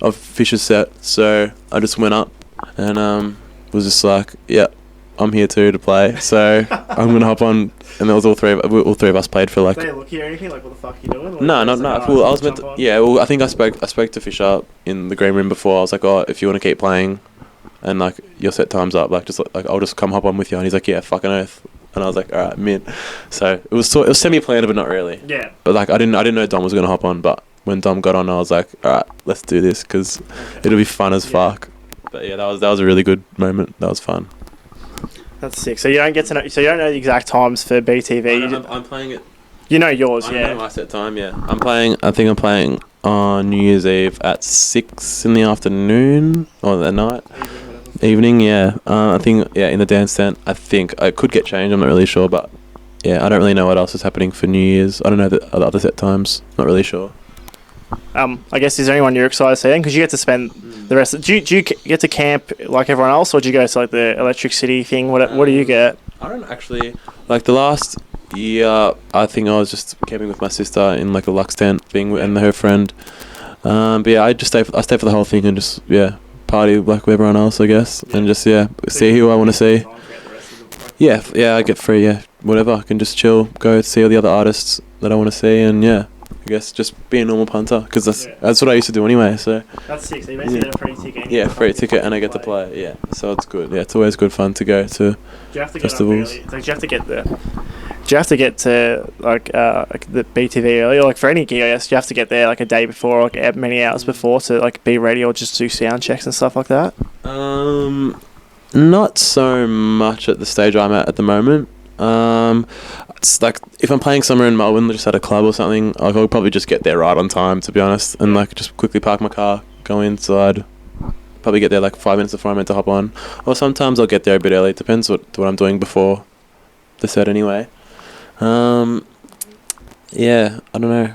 of Fisher's set. So I just went up and was just like, I'm here too to play. So I'm going to hop on. And there was all three of us played for like... Did they look here or anything? Like, what the fuck are you doing? Like, no. Well, I was meant to... Yeah, well, I think I spoke to Fisher in the green room before. I was like, if you want to keep playing and like your set time's up, I'll just come hop on with you. And he's like, yeah, fucking oath. And I was like, all right, mint. So it was semi-planned, but not really. Yeah. But like I didn't know Dom was gonna hop on. But when Dom got on, I was like, all right, let's do this because it'll be fun as fuck. But yeah, that was a really good moment. That was fun. That's sick. So you don't get to know. So you don't know the exact times for BTV. I'm playing it. You know yours, I know my set time. Yeah. I think I'm playing on New Year's Eve at 6 in the afternoon or the night. Evening, yeah. I think in the dance tent. I think I could get changed. I'm not really sure, but yeah, I don't really know what else is happening for New Year's. I don't know the other set times. Not really sure. I guess is there anyone you're excited to see? Because you get to spend the rest. Do you get to camp like everyone else, or do you go to like the Electric City thing? What do you get? I don't actually like the last year. I think I was just camping with my sister in like a Lux tent thing and her friend. But yeah, I stay for the whole thing and just party like with everyone else, I guess, and just see who I want to see. I get free. Yeah, whatever. I can just chill, go see all the other artists that I want to see, and I guess just be a normal punter because that's what I used to do anyway. So that's sick. So you basically get a free ticket. Yeah, free ticket, and I get to play. Yeah, so it's good. Yeah, it's always good fun to go to festivals. Do you have to get there? Do you have to get to like the BTV early, or like for any gig? I guess do you have to get there like a day before, like many hours before, to like be ready, or just do sound checks and stuff like that. Not so much at the stage I'm at the moment. It's like if I'm playing somewhere in Melbourne, just at a club or something, like, I'll probably just get there right on time, to be honest, and like just quickly park my car, go inside, probably get there like 5 minutes before I'm meant to hop on, or sometimes I'll get there a bit early. It depends what I'm doing before the set anyway. Yeah, I don't know.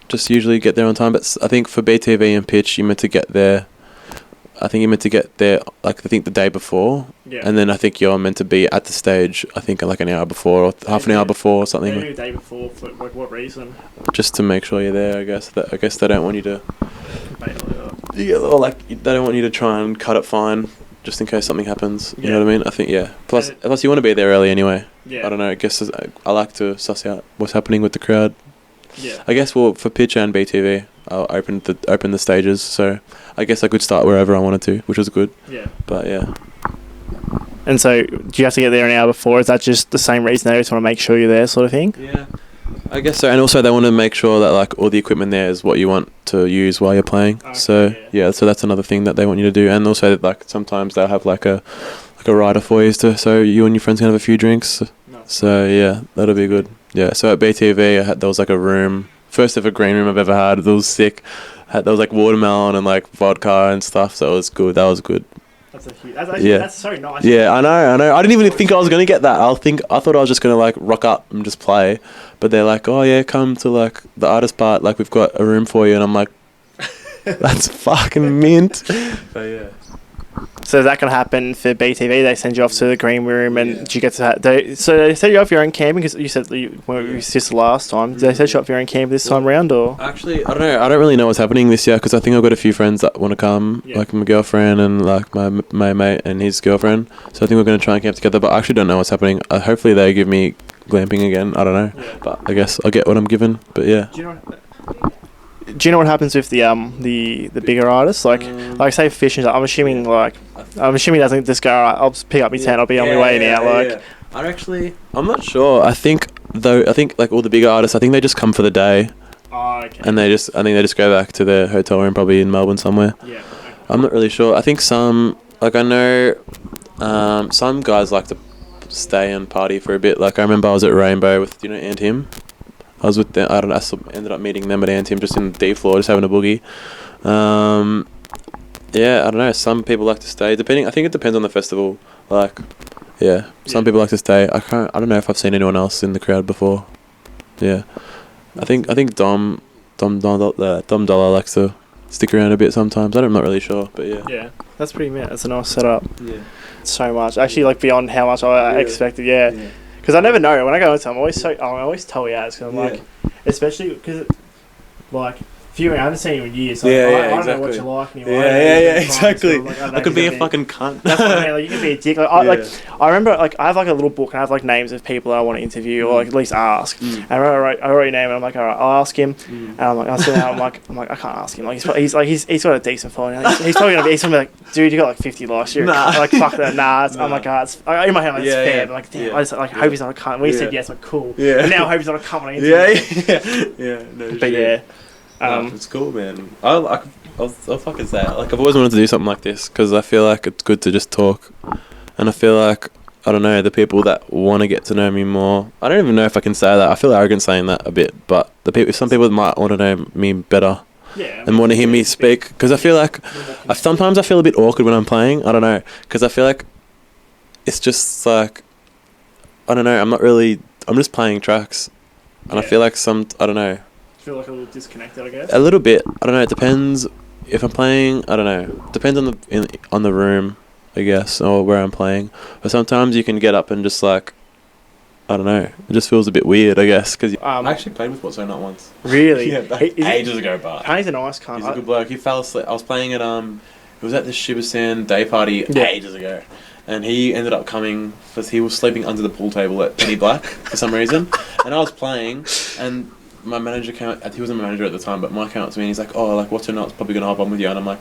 Just usually get there on time, but I think for BTV and pitch, you're meant to get there. I think you're meant to get there, like, I think the day before, and then I think you're meant to be at the stage, I think, like an hour before or half an hour before or something. Maybe a day before, for like what reason? Just to make sure you're there, I guess. I guess they don't want you to... Yeah, or like, they don't want you to try and cut it fine, just in case something happens. You know what I mean? I think, yeah. Plus you want to be there early anyway. Yeah. I don't know, I guess I like to suss out what's happening with the crowd. Yeah. I guess, well, for pitch and BTV, I'll open the stages, so I guess I could start wherever I wanted to, which was good. Yeah. But yeah. And so, do you have to get there an hour before? Is that just the same reason they just want to make sure you're there, sort of thing? Yeah. I guess so, and also they want to make sure that like all the equipment there is what you want to use while you're playing. Okay, so so that's another thing that they want you to do, and also like sometimes they'll have like a rider for you so you and your friends can have a few drinks. So yeah, that'll be good. Yeah. So at BTV, there was like a room. First ever green room I've ever had. It was sick. There was like watermelon and like vodka and stuff. So it was good. That was good. That's so nice. Yeah, I know. I didn't even think I was gonna get that. I thought I was just gonna like rock up and just play, but they're like, oh yeah, come to like the artist part. Like we've got a room for you, and I'm like, that's fucking mint. But yeah. So is that going to happen for BTV? They send you off to the green room, and do you get to they set you off your own camping? Because you said when we was just last time. Did they set you up your own camp this time round, or? Actually, I don't know. I don't really know what's happening this year because I think I've got a few friends that want to come, like my girlfriend and like my mate and his girlfriend. So I think we're going to try and camp together. But I actually don't know what's happening. Hopefully they give me glamping again. I don't know, but I guess I'll get what I'm given. But yeah. Do you know what happens with the bigger artists? Like say Fisher, I'm assuming he doesn't just go, alright, I'll pick up my tent, I'll be on my way now. I'm not sure. I think like all the bigger artists, I think they just come for the day. Oh, okay. And I think they just go back to their hotel room, probably in Melbourne somewhere. Yeah. Okay. I'm not really sure. I think some guys like to stay and party for a bit. Like I remember I was at Rainbow with and him. I was with them. I ended up meeting them at Anthem just in the D floor, just having a boogie. Yeah, I don't know. Some people like to stay. I think it depends on the festival. Like, some people like to stay. I don't know if I've seen anyone else in the crowd before. Yeah, I think Dom Dolla likes to stick around a bit sometimes. I'm not really sure, but yeah. Yeah, that's pretty mint. That's a nice setup. Yeah, so much actually, like beyond how much I expected. Yeah. Because I never know. When I go into them, I always tell you as, because I'm like, especially because, like, I haven't seen you in years. So I don't know what you like anymore. Yeah, exactly. So like, I could be a fucking cunt. That's what I mean. Like, you can be a dick. Like, I remember, like, I have like a little book and I have like names of people I want to interview or like at least ask. And I wrote your name and I'm like, all right, I'll ask him. And I'm like, I'm like, I can't ask him. Like, he's got a decent following. He's probably gonna be like, dude, you got like 50 last year. Nah. Like, fuck that. Nah. I'm like, in my head, like, it's fair. But like, damn, I just like hope he's not a cunt. When he said yes, I'm like, cool. Yeah. And now I hope he's not a cunt when I interview him. No, but yeah. It's cool, man. I'll fucking say it. Like, I've always wanted to do something like this because I feel like it's good to just talk, and I feel like, I don't know, the people that want to get to know me more. I don't even know if I can say that. I feel arrogant saying that a bit, but some people might want to know me better. Yeah, and want to hear me speak, because I feel like sometimes I feel a bit awkward when I'm playing. I don't know, because I feel like it's just like, I don't know. I'm just playing tracks, and I feel like I don't know. Feel like a little disconnected, I guess. A little bit. I don't know. It depends if I'm playing. I don't know. Depends on the room, I guess, or where I'm playing. But sometimes you can get up and just like, I don't know. It just feels a bit weird, I guess, because I actually played with What's Not once. Really? Yeah, ages ago, but he's a nice cunt. He's a good bloke. He fell asleep. I was playing at it was at the Shiversan day party ages ago. And he ended up coming because he was sleeping under the pool table at Penny Black for some reason. And I was playing, and my manager came out, he wasn't a manager at the time, but Mike came up to me and he's like, oh, like, what's your night's probably going to hop on with you? And I'm like,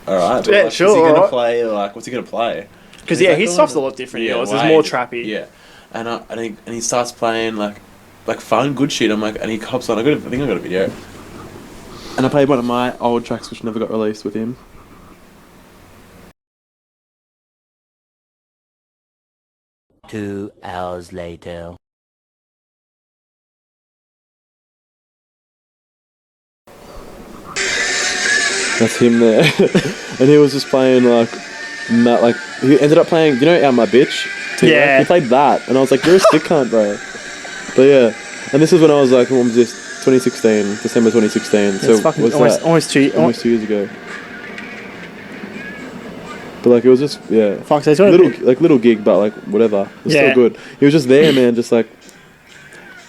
alright, but Yeah, like, sure, is he going to alright. play, like, what's he going to play? Because, And yeah, he's his like, stuff's "Oh, a lot different. yeah, Yours is way more trappy. Yeah. And he starts playing, like fun, good shit. I'm like, and he hops on, I think I got a video. And I played one of my old tracks which never got released with him. Two hours later. That's him there. And he was just playing like he ended up playing, you know, Out My Bitch? Yeah. He played that and I was like, you're a sick cunt, bro. But yeah. And this is when I was like, what was this? 2016, December 2016. It's So fucking what's almost, that? almost 2 Almost 2 years ago. But like it was just, yeah. Fuck, so it's little gig, but like whatever. It's Yeah. still good. He was just there, man, just like.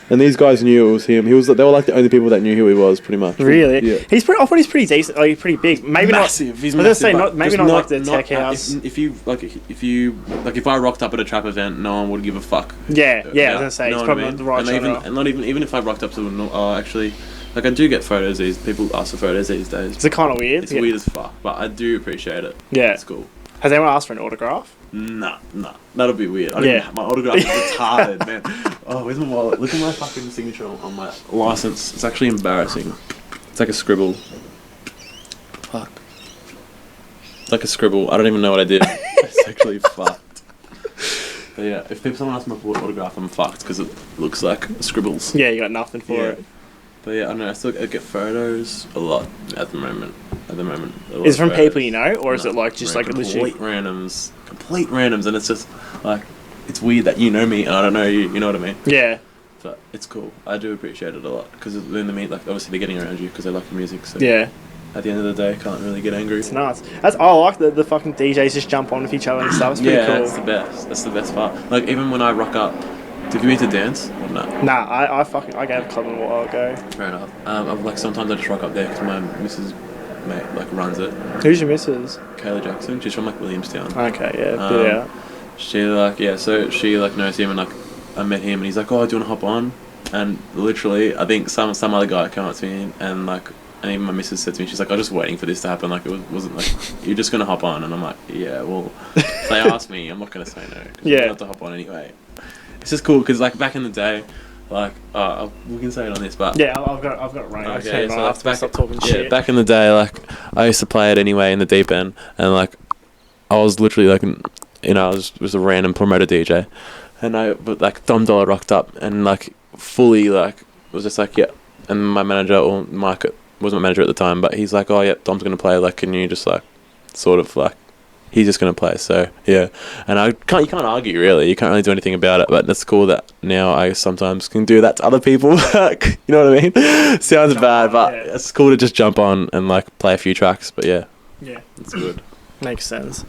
And these guys knew it was him. They were like the only people that knew who he was, pretty much. Really? Yeah. I thought he's pretty decent, like pretty big. Maybe Massive. not. He's I was massive. gonna say but maybe just not like the tech house. If if I rocked up at a trap event, no one would give a fuck. Yeah, I was gonna say Know it's what I probably mean? not the right and genre. and not even if I rocked up to actually, like I do get photos. People ask for photos these days. Is it kind of weird? It's weird as fuck, but I do appreciate it. Yeah. It's cool. Has anyone asked for an autograph? Nah, that'll be weird. Yeah. My autograph is retarded, man. Oh, where's my wallet? Look at my fucking signature on my license. It's actually embarrassing. It's like a scribble. Fuck. It's like a scribble. I don't even know what I did. It's actually fucked. But yeah, if someone asks me for an autograph, I'm fucked because it looks like scribbles. Yeah, you got nothing for it. But yeah, I don't know. I get photos a lot at the moment. Is it from people you know, or is it like just like literally complete randoms, and it's just like it's weird that you know me and I don't know you. You know what I mean? Yeah. But it's cool. I do appreciate it a lot because then they mean like obviously they're getting around you because they like your music. So Yeah. At the end of the day, can't really get angry. It's nuts. I like the fucking DJs just jump on with each other and stuff. It's pretty cool. That's the best. That's the best part. Like even when I rock up, do you need to dance or no? Nah, I gave a club in a while ago. Fair enough. Like sometimes I just rock up there because my missus mate like runs it. Who's your missus? Kayla Jackson. She's from like Williamstown. Okay, yeah, She so she like knows him and like I met him and he's like, oh, do you want to hop on? And literally, I think some other guy came up to me and like, and even my missus said to me, she's like, I was just waiting for this to happen. Like it wasn't like you're just gonna hop on, and I'm like, yeah, well, if they ask me, I'm not gonna say no. Yeah. You have to hop on anyway. It's just cool because like back in the day, like we can say it on this, but yeah, I've got it running. okay, so I have to stop talking shit. back in the day, like I used to play it anyway in the deep end, and like I was literally like, you know, I was a random promoter DJ, but like Dom Dolla rocked up and like fully like was just like yeah, and my manager or Mike wasn't my manager at the time, but he's like, oh yeah, Dom's gonna play, like can you just like sort of like. He's just going to play, so yeah. And you can't argue really. You can't really do anything about it, but it's cool that now I sometimes can do that to other people. You know what I mean? Sounds bad, but it's cool to just jump on and like play a few tracks, but yeah. Yeah. It's good. Makes sense.